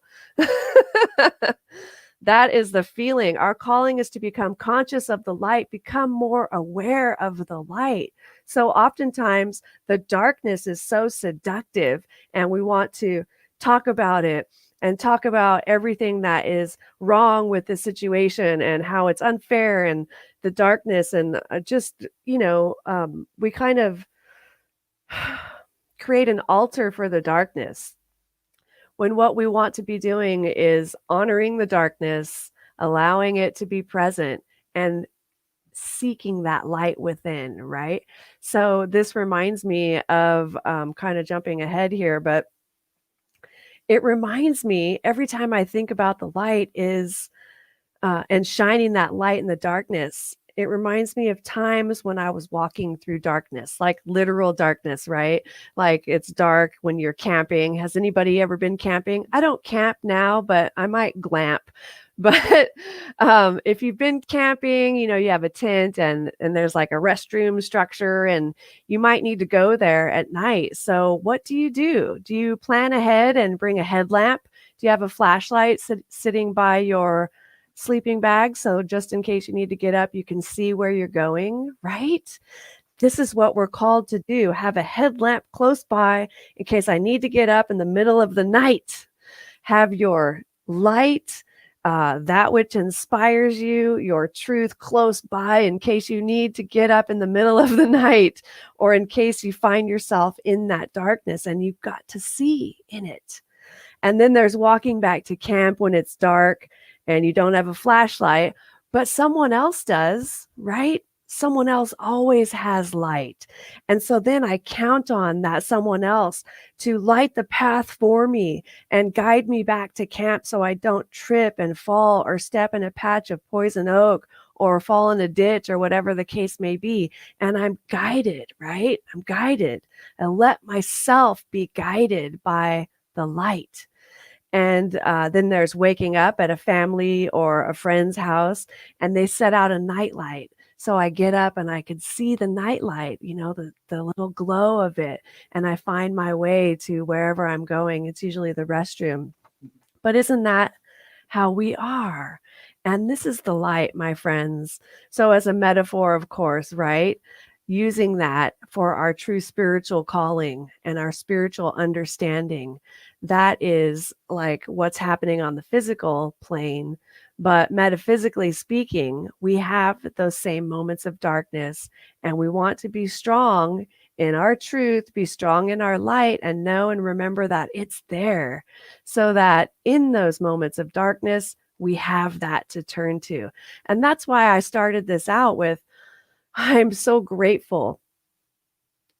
that is the feeling. Our calling is to become conscious of the light, become more aware of the light. So oftentimes the darkness is so seductive, and we want to talk about it and talk about everything that is wrong with the situation and how it's unfair and the darkness and just, we kind of create an altar for the darkness when what we want to be doing is honoring the darkness, allowing it to be present, and seeking that light within, right? So this reminds me of kind of jumping ahead here, but it reminds me every time I think about the light is and shining that light in the darkness. It reminds me of times when I was walking through darkness, like literal darkness, right? Like it's dark when you're camping. Has anybody ever been camping? I don't camp now, but I might glamp. But if you've been camping, you have a tent and there's like a restroom structure and you might need to go there at night. So what do? Do you plan ahead and bring a headlamp? Do you have a flashlight sitting by your sleeping bag, so just in case you need to get up, you can see where you're going, right? This is what we're called to do. Have a headlamp close by in case I need to get up in the middle of the night. Have your light, that which inspires you, your truth close by in case you need to get up in the middle of the night or in case you find yourself in that darkness and you've got to see in it. And then there's walking back to camp when it's dark and you don't have a flashlight, but someone else does, right? Someone else always has light. And so then I count on that someone else to light the path for me and guide me back to camp so I don't trip and fall or step in a patch of poison oak or fall in a ditch or whatever the case may be. And I'm guided, right? I'm guided. And let myself be guided by the light. And then there's waking up at a family or a friend's house and they set out a nightlight. So I get up and I can see the nightlight, the little glow of it. And I find my way to wherever I'm going. It's usually the restroom. But isn't that how we are? And this is the light, my friends. So as a metaphor, of course, right? Using that for our true spiritual calling and our spiritual understanding. That is like what's happening on the physical plane. But metaphysically speaking, we have those same moments of darkness and we want to be strong in our truth, be strong in our light and know and remember that it's there so that in those moments of darkness, we have that to turn to. And that's why I started this out with, I'm so grateful.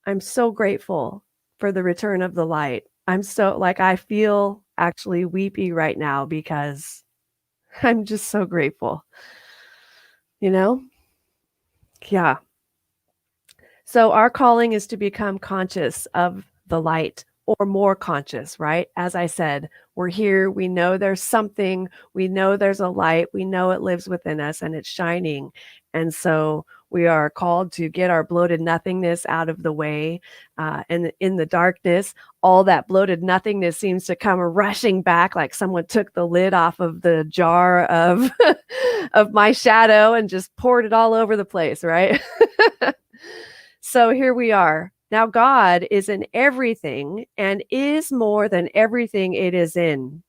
I'm so grateful for the return of the light. I feel actually weepy right now because I'm just so grateful. Yeah. So our calling is to become conscious of the light or more conscious, right? As I said, we're here. We know there's something. We know there's a light. We know it lives within us and it's shining. And so we are called to get our bloated nothingness out of the way. And in the darkness, all that bloated nothingness seems to come rushing back like someone took the lid off of the jar of, of my shadow and just poured it all over the place, right? So here we are. Now God is in everything and is more than everything it is in.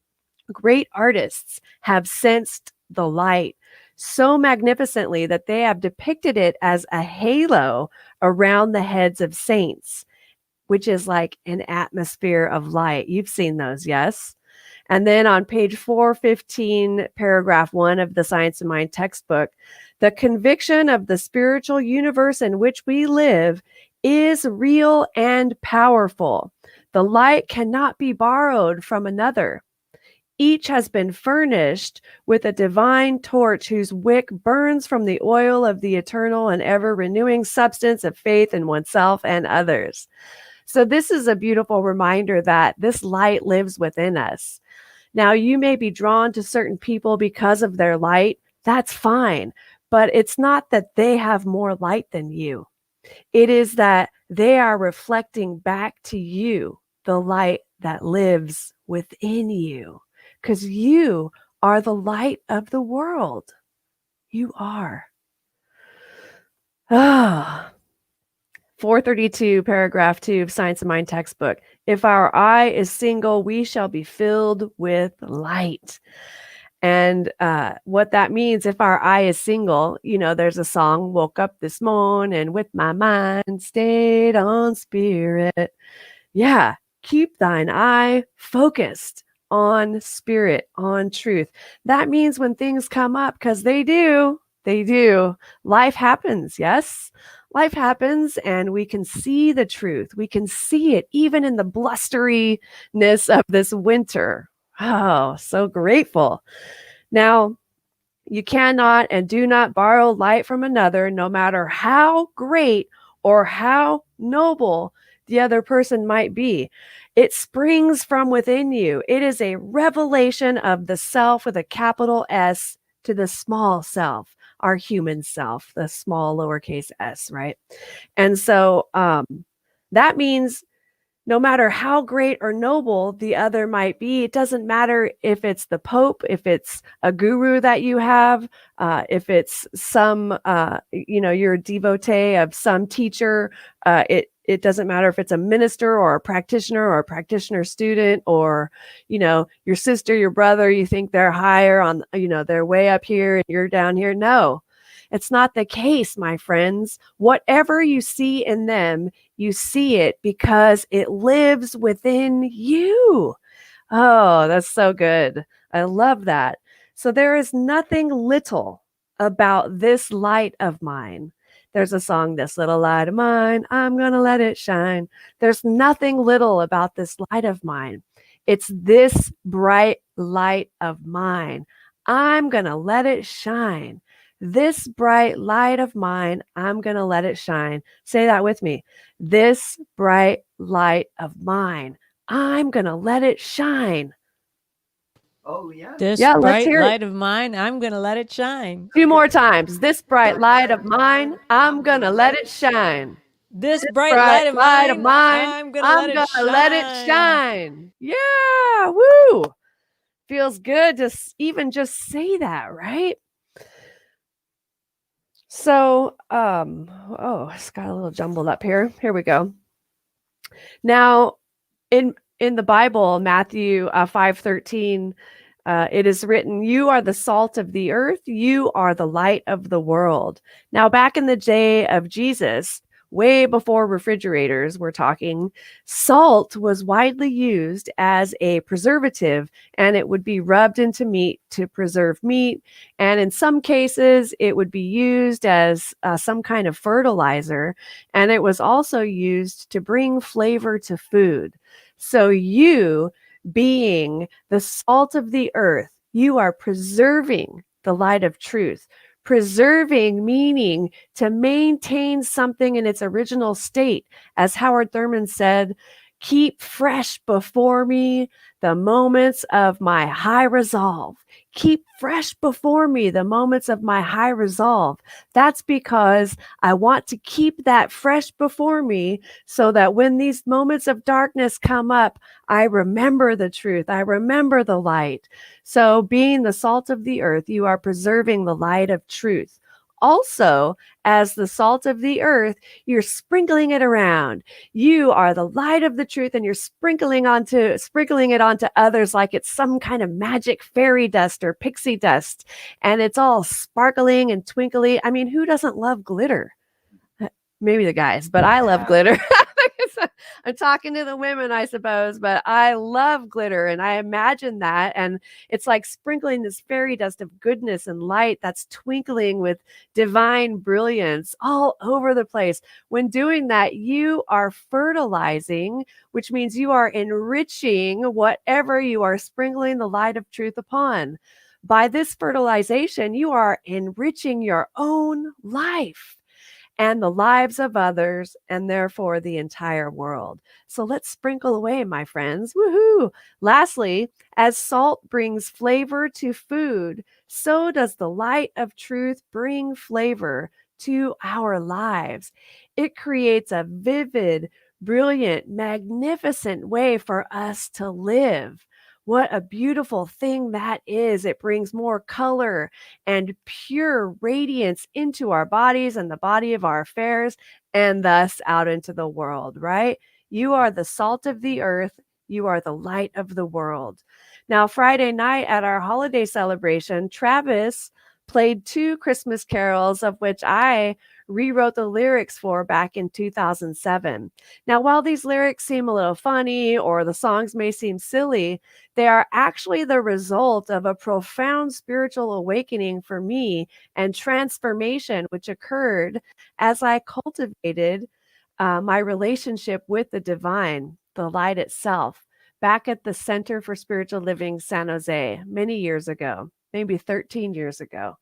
Great artists have sensed the light so magnificently that they have depicted it as a halo around the heads of saints, which is like an atmosphere of light. You've seen those, yes? And then on page 415, paragraph 1 of the Science of Mind textbook, the conviction of the spiritual universe in which we live is real and powerful. The light cannot be borrowed from another. Each has been furnished with a divine torch whose wick burns from the oil of the eternal and ever-renewing substance of faith in oneself and others. So this is a beautiful reminder that this light lives within us. Now, you may be drawn to certain people because of their light. That's fine. But it's not that they have more light than you. It is that they are reflecting back to you the light that lives within you. Because you are the light of the world. You are. Ah, 432, paragraph 2 of Science of Mind textbook. If our eye is single, we shall be filled with light. And what that means, if our eye is single, there's a song, woke up this morning with my mind stayed on spirit. Yeah, keep thine eye focused on spirit, on truth. That means when things come up, because they do, life happens, yes? Life happens, and we can see the truth. We can see it even in the blusteriness of this winter. Oh, so grateful. Now, you cannot and do not borrow light from another, no matter how great or how noble the other person might be. It springs from within you. It is a revelation of the self with a capital S to the small self, our human self, the small lowercase s, right? And so that means no matter how great or noble the other might be, it doesn't matter if it's the Pope, if it's a guru that you have, if it's some, you're a devotee of some teacher. It doesn't matter if it's a minister or a practitioner student, or, your sister, your brother, you think they're higher on, they're way up here and you're down here. No, it's not the case, my friends. Whatever you see in them, you see it because it lives within you. Oh, that's so good. I love that. So there is nothing little about this light of mine. There's a song, this little light of mine, I'm going to let it shine. There's nothing little about this light of mine. It's this bright light of mine. I'm going to let it shine. This bright light of mine, I'm going to let it shine. Say that with me. This bright light of mine, I'm going to let it shine. Oh, yeah. This Yeah, let's bright hear it. light of mine, I'm going to let it shine. 2 more times. This bright light of mine, I'm going to let it shine. This bright light of mine, I'm going to let it shine. Let it shine. Yeah, woo. Feels good to even just say that, right? So, it's got a little jumbled up here. Here we go. Now, in the Bible, Matthew 5:13, it is written, "You are the salt of the earth. You are the light of the world." Now, back in the day of Jesus, way before refrigerators, we're talking, salt was widely used as a preservative, and it would be rubbed into meat to preserve meat. And in some cases, it would be used as some kind of fertilizer, and it was also used to bring flavor to food. So you, being the salt of the earth, you are preserving the light of truth. Preserving meaning to maintain something in its original state. As Howard Thurman said, keep fresh before me the moments of my high resolve. Keep fresh before me the moments of my high resolve. That's because I want to keep that fresh before me so that when these moments of darkness come up, I remember the truth. I remember the light. So being the salt of the earth, you are preserving the light of truth. Also, as the salt of the earth, you're sprinkling it around. You are the light of the truth, and you're sprinkling it onto others like it's some kind of magic fairy dust or pixie dust, and it's all sparkling and twinkly. I mean, who doesn't love glitter? Maybe the guys, but I love glitter. I'm talking to the women, I suppose, but I love glitter, and I imagine that. And it's like sprinkling this fairy dust of goodness and light that's twinkling with divine brilliance all over the place. When doing that, you are fertilizing, which means you are enriching whatever you are sprinkling the light of truth upon. By this fertilization, you are enriching your own life and the lives of others, and therefore the entire world. So let's sprinkle away, my friends. Woohoo! Lastly, as salt brings flavor to food, so does the light of truth bring flavor to our lives. It creates a vivid, brilliant, magnificent way for us to live. What a beautiful thing that is. It brings more color and pure radiance into our bodies and the body of our affairs, and thus out into the world, right? You are the salt of the earth. You are the light of the world. Now, Friday night at our holiday celebration, Travis played 2 Christmas carols, of which I rewrote the lyrics for back in 2007. Now, while these lyrics seem a little funny or the songs may seem silly, they are actually the result of a profound spiritual awakening for me and transformation, which occurred as I cultivated my relationship with the divine, the light itself, back at the Center for Spiritual Living, San Jose, many years ago, maybe 13 years ago.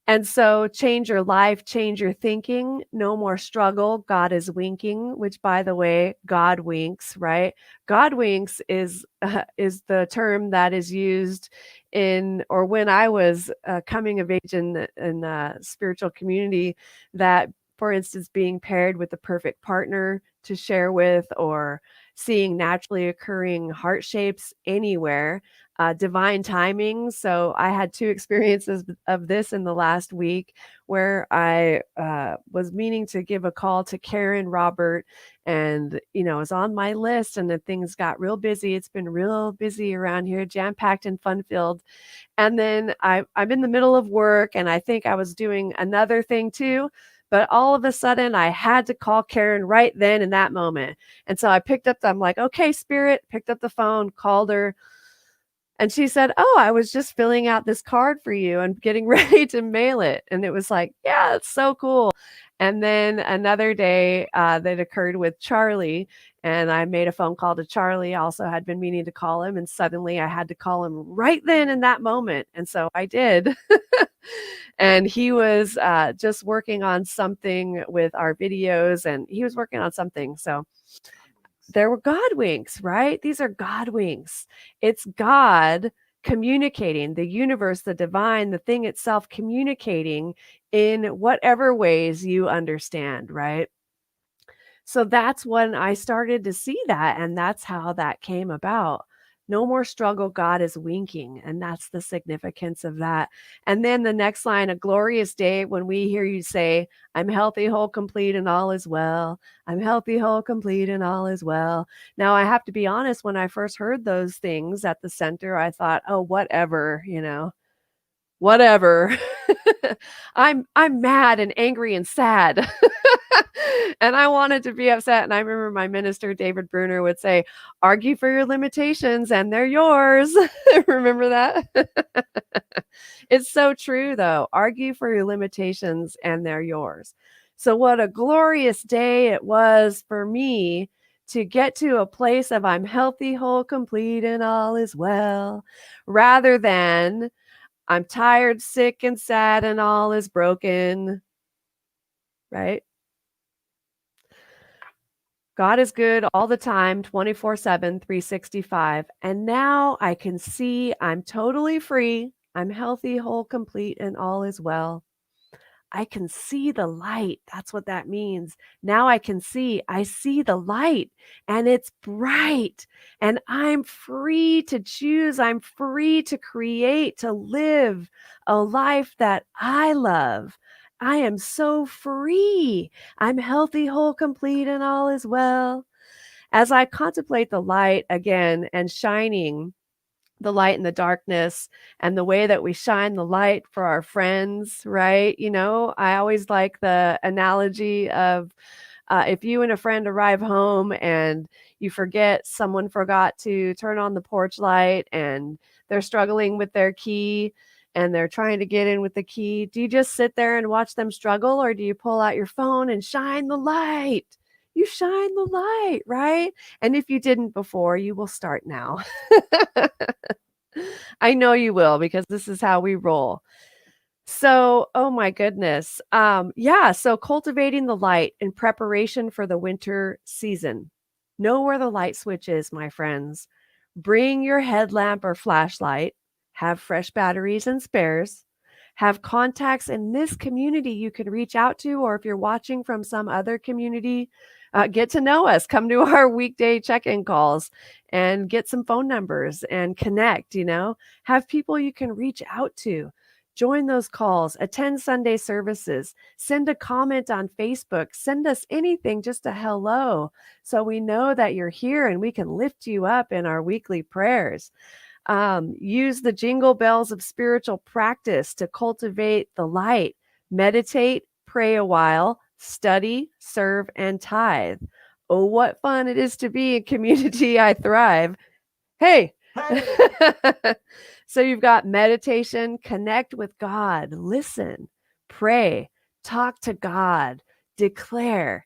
And so change your life, change your thinking, no more struggle. God is winking, which, by the way, God winks, right? God winks is the term that is used in, or when I was coming of age in spiritual community, that, for instance, being paired with the perfect partner to share with, or seeing naturally occurring heart shapes anywhere, divine timing. So I had 2 experiences of this in the last week where I was meaning to give a call to Karen Robert, and it was on my list, and then things got real busy. It's been real busy around here, jam-packed and fun-filled. And then I'm in the middle of work, and I think I was doing another thing too. But all of a sudden, I had to call Karen right then in that moment. And so I picked up, I'm like, okay, Spirit, picked up the phone, called her. And she said, oh, I was just filling out this card for you and getting ready to mail it. And it was like, yeah, it's so cool. And then another day that occurred with Charley, and I made a phone call to Charley. I also had been meaning to call him, and suddenly I had to call him right then in that moment. And so I did. And he was just working on something with our videos, and he was working on something. So there were God winks, right? These are God winks. It's God communicating, the universe, the divine, the thing itself communicating in whatever ways you understand, right? So that's when I started to see that, and that's how that came about. No more struggle, God is winking, and that's the significance of that. And then the next line, a glorious day, when we hear you say, I'm healthy, whole, complete, and all is well. I'm healthy, whole, complete, and all is well. Now, I have to be honest, when I first heard those things at the center, I thought, oh, whatever, whatever. I'm mad and angry and sad. And I wanted to be upset. And I remember my minister, David Bruner, would say, argue for your limitations and they're yours. Remember that? It's so true, though. Argue for your limitations and they're yours. So what a glorious day it was for me to get to a place of I'm healthy, whole, complete, and all is well, rather than I'm tired, sick, and sad, and all is broken, right? God is good all the time, 24/7, 365. And now I can see I'm totally free. I'm healthy, whole, complete, and all is well. I can see the light. That's what that means. Now I see the light, and it's bright, and I'm free to choose. I'm free to create, to live a life that I love. I am so free. I'm healthy, whole, complete, and all is well. As I contemplate the light again and shining the light in the darkness, and the way that we shine the light for our friends, right? I always like the analogy of if you and a friend arrive home and you forget, someone forgot to turn on the porch light and they're struggling with their key and they're trying to get in with the key. Do you just sit there and watch them struggle, or do you pull out your phone and shine the light? You shine the light, right? And if you didn't before, you will start now. I know you will, because this is how we roll. So, oh my goodness. So cultivating the light in preparation for the winter season. Know where the light switch is, my friends. Bring your headlamp or flashlight. Have fresh batteries and spares. Have contacts in this community you can reach out to, or if you're watching from some other community, get to know us. Come to our weekday check-in calls and get some phone numbers and connect, have people you can reach out to. Join those calls, attend Sunday services, send a comment on Facebook, send us anything, just a hello, so we know that you're here and we can lift you up in our weekly prayers. Use the jingle bells of spiritual practice to cultivate the light. Meditate, pray a while, study, serve, and tithe. Oh, what fun it is to be in community I thrive. Hey! So you've got meditation, connect with God, listen, pray, talk to God, declare,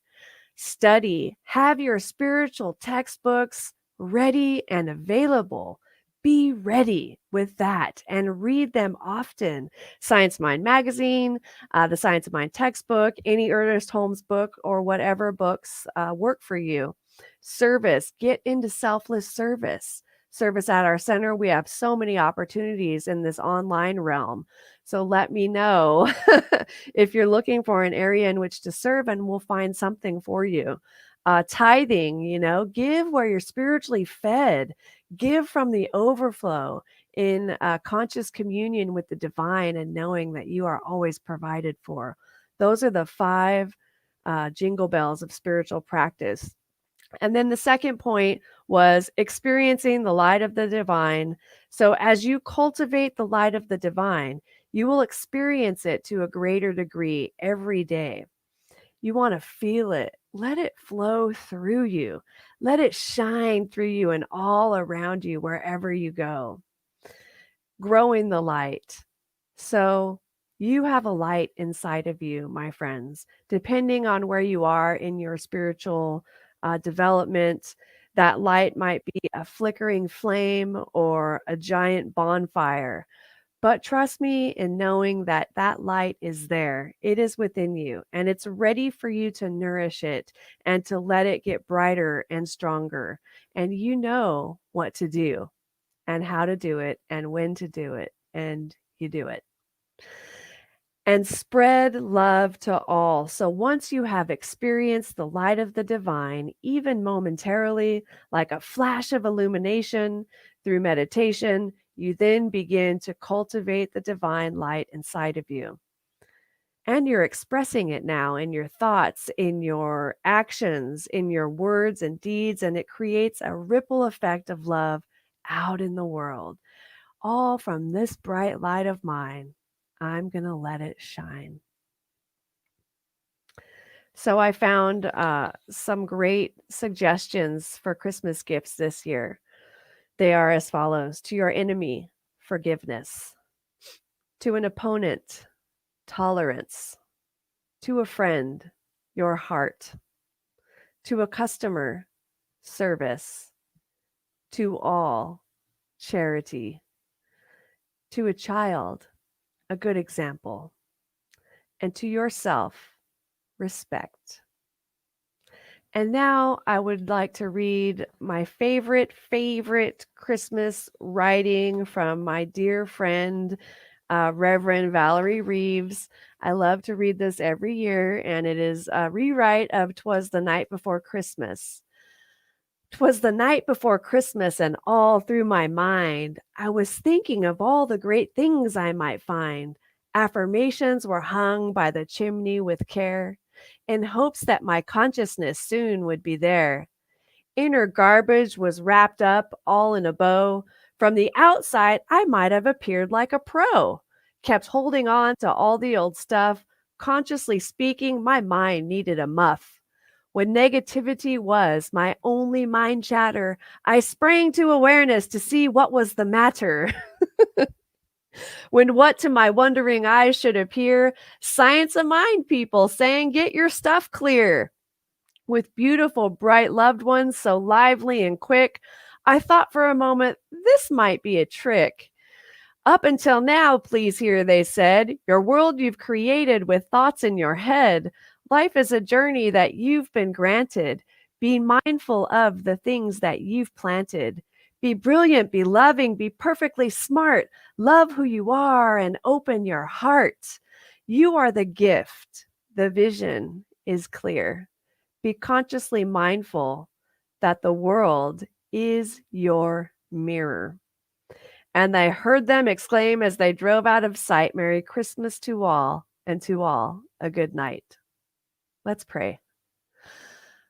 study, have your spiritual textbooks ready and available. Be ready with that and read them often. Science Mind magazine, the Science of Mind textbook, any Ernest Holmes book, or whatever books work for you. Service, get into selfless service. Service at our center, we have so many opportunities in this online realm. So let me know if you're looking for an area in which to serve, and we'll find something for you. Tithing, give where you're spiritually fed. Give from the overflow in conscious communion with the divine and knowing that you are always provided for. Those are the 5 jingle bells of spiritual practice. And then the second point was experiencing the light of the divine. So as you cultivate the light of the divine, you will experience it to a greater degree every day. You want to feel it. Let it flow through you. Let it shine through you and all around you wherever you go. Growing the light. So you have a light inside of you, my friends. Depending on where you are in your spiritual development, that light might be a flickering flame or a giant bonfire. But trust me in knowing that that light is there. It is within you, and it's ready for you to nourish it and to let it get brighter and stronger. And you know what to do and how to do it and when to do it, and you do it. And spread love to all. So once you have experienced the light of the divine, even momentarily, like a flash of illumination through meditation, you then begin to cultivate the divine light inside of you. And you're expressing it now in your thoughts, in your actions, in your words and deeds, and it creates a ripple effect of love out in the world. All from this bright light of mine. I'm going to let it shine. So I found some great suggestions for Christmas gifts this year. They are as follows: to your enemy, forgiveness; to an opponent, tolerance; to a friend, your heart; to a customer, service; to all, charity; to a child, a good example; and to yourself, respect. And now I would like to read my favorite Christmas writing from my dear friend, Reverend Valerie Reeves. I love to read this every year, and it is a rewrite of "'Twas the Night Before Christmas." "'Twas the night before Christmas, and all through my mind I was thinking of all the great things I might find. Affirmations were hung by the chimney with care, in hopes that my consciousness soon would be there. Inner garbage was wrapped up all in a bow. From the outside, I might have appeared like a pro. Kept holding on to all the old stuff. Consciously speaking, my mind needed a muff. When negativity was my only mind chatter, I sprang to awareness to see what was the matter. When what to my wondering eyes should appear, science of mind people saying, get your stuff clear. With beautiful, bright loved ones so lively and quick, I thought for a moment, this might be a trick. Up until now, please hear, they said, your world you've created with thoughts in your head. Life is a journey that you've been granted. Be mindful of the things that you've planted. Be brilliant, be loving, be perfectly smart. Love who you are and open your heart. You are the gift. The vision is clear. Be consciously mindful that the world is your mirror. And I heard them exclaim as they drove out of sight, Merry Christmas to all, and to all a good night. Let's pray.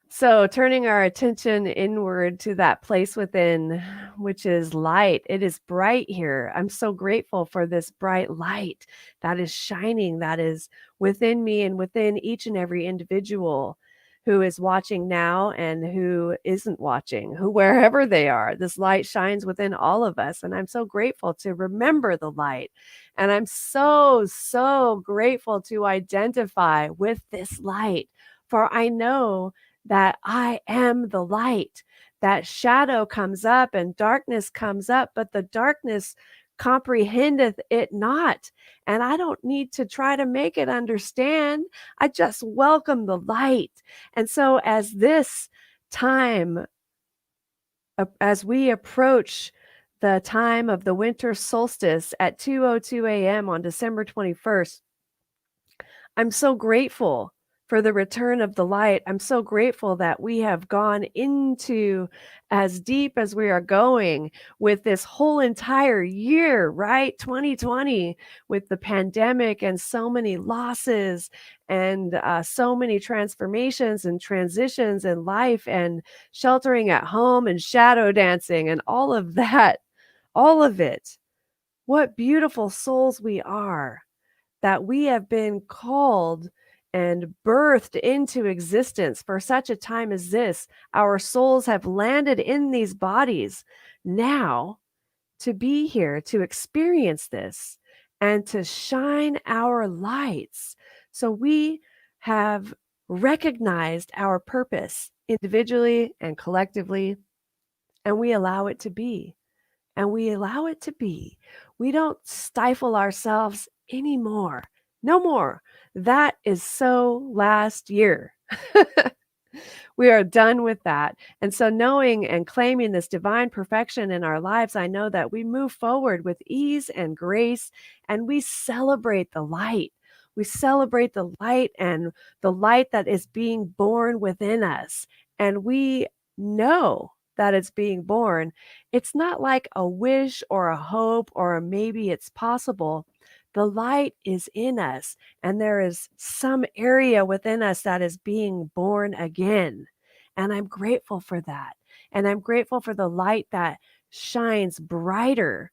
So, turning our attention inward to that place within, which is light. It is bright here. I'm so grateful for this bright light that is shining, that is within me and within each and every individual who is watching now and who isn't watching, who wherever they are. This light shines within all of us. And I'm so grateful to remember the light. And I'm so grateful to identify with this light. For I know that I am the light. That shadow comes up and darkness comes up, but the darkness comprehendeth it not. And I don't need to try to make it understand. I just welcome the light. And so as this time, as we approach the time of the winter solstice at 2:02 a.m. on December 21st, I'm so grateful for the return of the light. I'm so grateful that we have gone into as deep as we are going with this whole entire year, right? 2020, with the pandemic and so many losses and so many transformations and transitions in life and sheltering at home and shadow dancing and all of that, all of it. What beautiful souls we are, that we have been called and birthed into existence for such a time as this. Our souls have landed in these bodies now to be here, to experience this, and to shine our lights. So we have recognized our purpose individually and collectively, and we allow it to be. And we allow it to be. We don't stifle ourselves anymore. No more. That is so last year. We are done with that. And so knowing and claiming this divine perfection in our lives, I know that we move forward with ease and grace, and we celebrate the light. We celebrate the light and the light that is being born within us. And we know that it's being born. It's not like a wish or a hope or a maybe it's possible. The light is in us, and there is some area within us that is being born again. And I'm grateful for that. And I'm grateful for the light that shines brighter.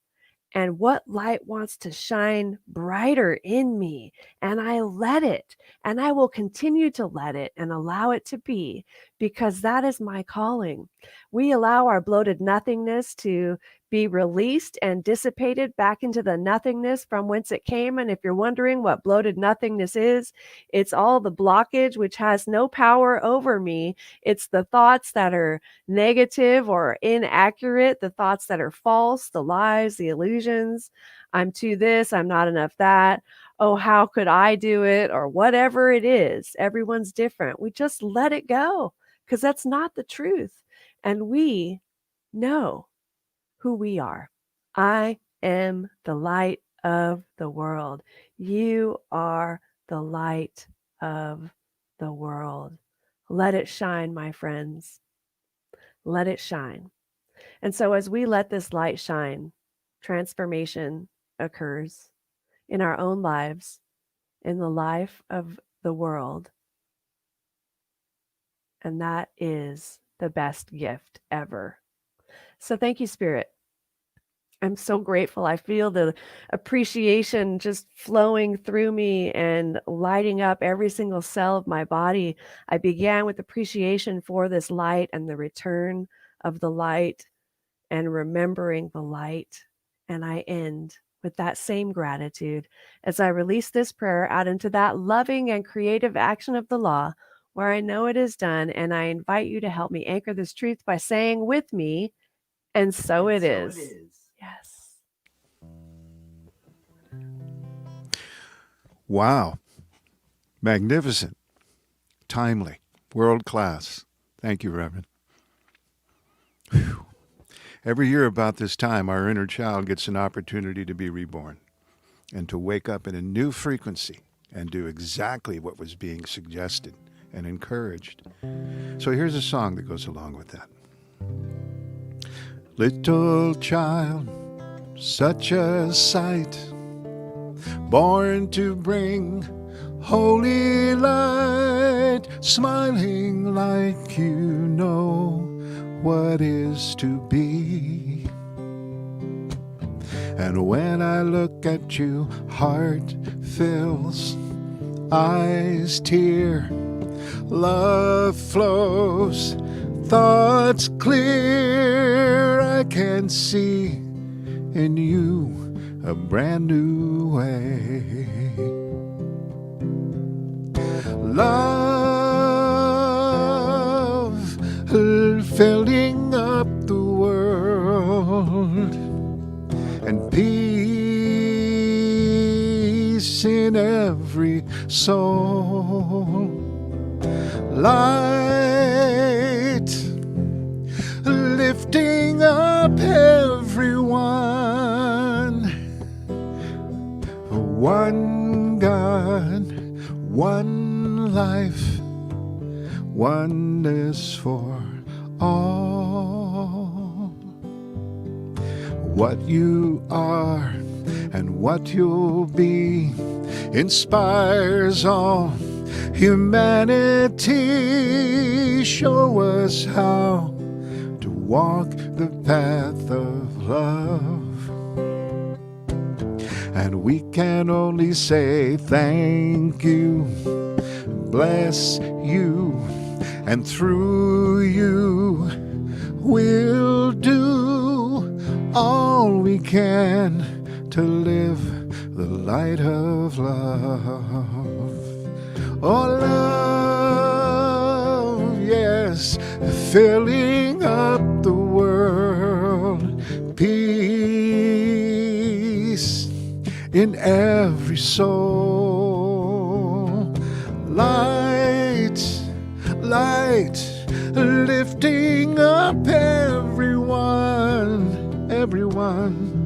And what light wants to shine brighter in me? And I let it, and I will continue to let it and allow it to be, because that is my calling. We allow our bloated nothingness to be released and dissipated back into the nothingness from whence it came. And if you're wondering what bloated nothingness is, it's all the blockage which has no power over me. It's the thoughts that are negative or inaccurate, the thoughts that are false, the lies, the illusions. I'm too this, I'm not enough that. Oh, how could I do it? Or whatever it is. Everyone's different. We just let it go, because that's not the truth. And we know who we are. I am the light of the world. You are the light of the world. Let it shine, my friends. Let it shine. And so as we let this light shine, transformation occurs in our own lives, in the life of the world. And that is the best gift ever. So thank you, Spirit. I'm so grateful. I feel the appreciation just flowing through me and lighting up every single cell of my body. I began with appreciation for this light and the return of the light and remembering the light. And I end with that same gratitude as I release this prayer out into that loving and creative action of the law, where I know it is done. And I invite you to help me anchor this truth by saying with me, and so it is. Yes. Wow. Magnificent. Timely. World class. Thank you, Reverend. Whew. Every year about this time, our inner child gets an opportunity to be reborn and to wake up in a new frequency and do exactly what was being suggested and encouraged. So here's a song that goes along with that. Little child, such a sight, born to bring holy light, smiling like you know what is to be. And when I look at you, heart fills, eyes tear, love flows, thoughts clear. I can see in you a brand new way. Love filling up the world, and peace in every soul. Light lifting up everyone. One God, one life, oneness for all. What you are and what you'll be inspires all humanity. Show us how to walk the path of love. And we can only say thank you, bless you, and through you we'll do all we can to live the light of love. Oh, love, yes, filling up the world. Peace in every soul. Light, light, lifting up everyone, everyone.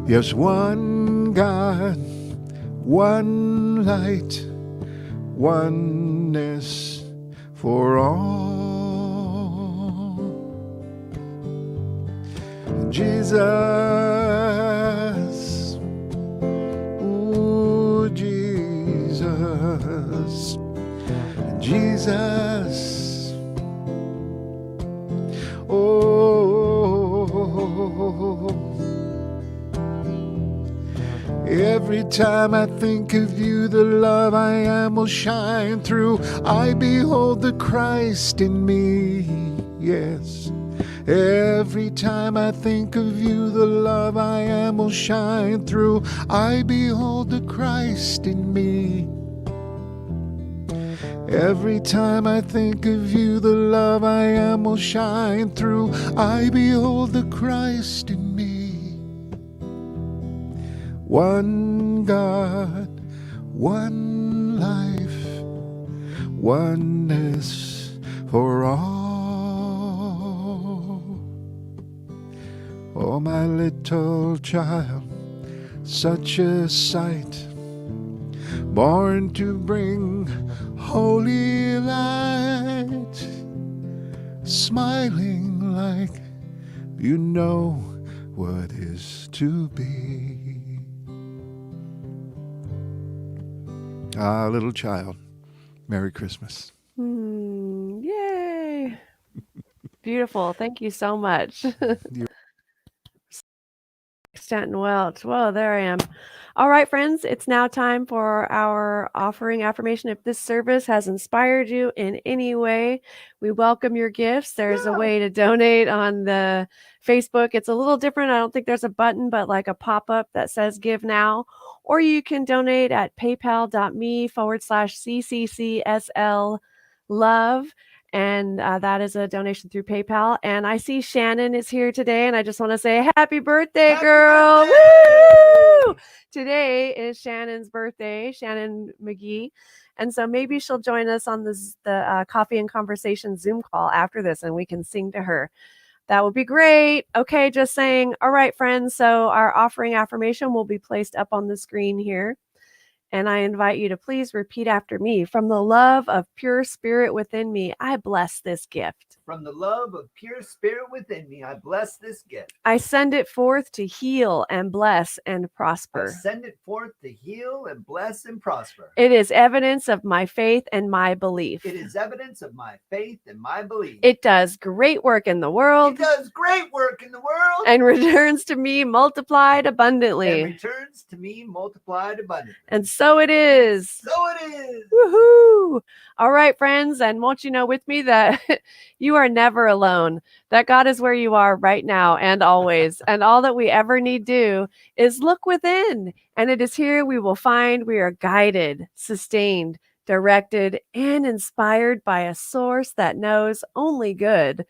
Yes, one God, one light, oneness for all. Jesus, ooh, Jesus, Jesus, oh. Every time I think of you, the love I am will shine through. I behold the Christ in me, yes. Every time I think of you, the love I am will shine through. I behold the Christ in me. Every time I think of you, the love I am will shine through. I behold the Christ in me. One God, one life, oneness for all. Oh, my little child, such a sight, born to bring holy light, smiling like you know what is to be. Ah, little child, Merry Christmas. Yay. Beautiful. Thank you so much. Stanton Welch. Whoa, there I am. All right, friends, it's now time for our offering affirmation. If this service has inspired you in any way, we welcome your gifts. There's a way to donate on the Facebook. It's a little different. I don't think there's a button, but like a pop-up that says give now. Or you can donate at paypal.me/CCCSL love. And that is a donation through PayPal. And I see Shannon is here today, and I just want to say happy birthday, girl. Woo! Today is Shannon's birthday, Shannon McGee. And so maybe she'll join us on the Coffee and Conversation Zoom call after this, and we can sing to her. That would be great. Okay, just saying. All right, friends. So our offering affirmation will be placed up on the screen here. And I invite you to please repeat after me. From the love of pure spirit within me, I bless this gift. From the love of pure spirit within me, I bless this gift. I send it forth to heal and bless and I prosper. send it forth to heal and bless and prosper. It is evidence of my faith and my belief. It is evidence of my faith and my belief. It does great work in the world It does great work in the world and returns to me multiplied abundantly. and returns to me multiplied abundantly. And so it is. So it is. Woohoo! All right, friends, and won't you know with me that you are never alone, that God is where you are right now and always, and all that we ever need do is look within, and it is here we will find we are guided, sustained, directed, and inspired by a source that knows only good.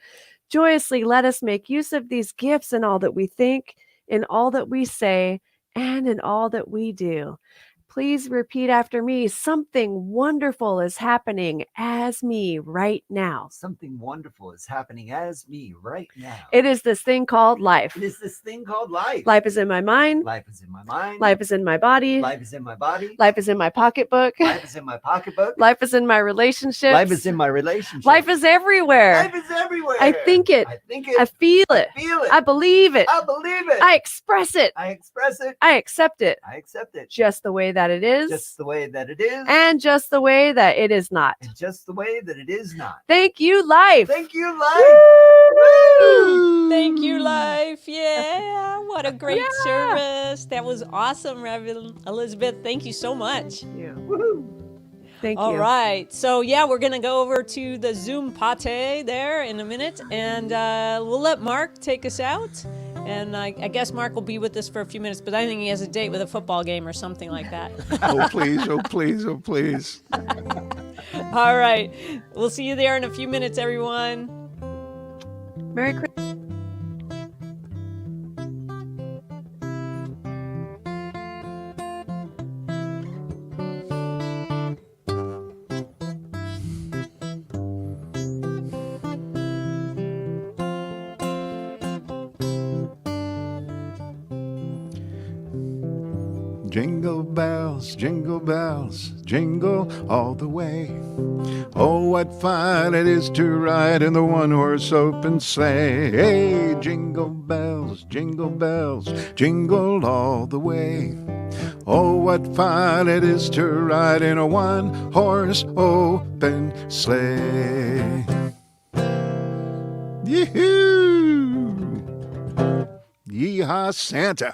Joyously let us make use of these gifts in all that we think, in all that we say, and in all that we do. Please repeat after me. Something wonderful is happening as me right now. Something wonderful is happening as me right now. It is this thing called life. It is this thing called life. Life is in my mind. Life is in my mind. Life is in my body. Life is in my body. Life is in my pocketbook. Life is in my pocketbook. Life is in my relationships. Life is in my relationship. Life is everywhere. Life is everywhere. I think it. I think it. I feel it. I feel it. I believe it. I believe it. I express it. I express it. I accept it. I accept it. Just the way that it is. Just the way that it is. And just the way that it is not. And just the way that it is not. Thank you, life. Thank you, life. Woo! Thank you, life. Yeah, what a great service. That was awesome, Reverend Elizabeth. Thank you so much. Thank All you. right. So, yeah, we're going to go over to the Zoom pate there in a minute, and we'll let Mark take us out. And I guess Mark will be with us for a few minutes, but I think he has a date with a football game or something like that. Oh, please, oh, please, oh, please. All right. We'll see you there in a few minutes, everyone. Merry Christmas. Jingle bells, jingle all the way. Oh, what fun it is to ride in the one-horse open sleigh. Hey, jingle bells, jingle all the way. Oh, what fun it is to ride in a one-horse open sleigh. Yee-hoo! Yeehaw, Santa!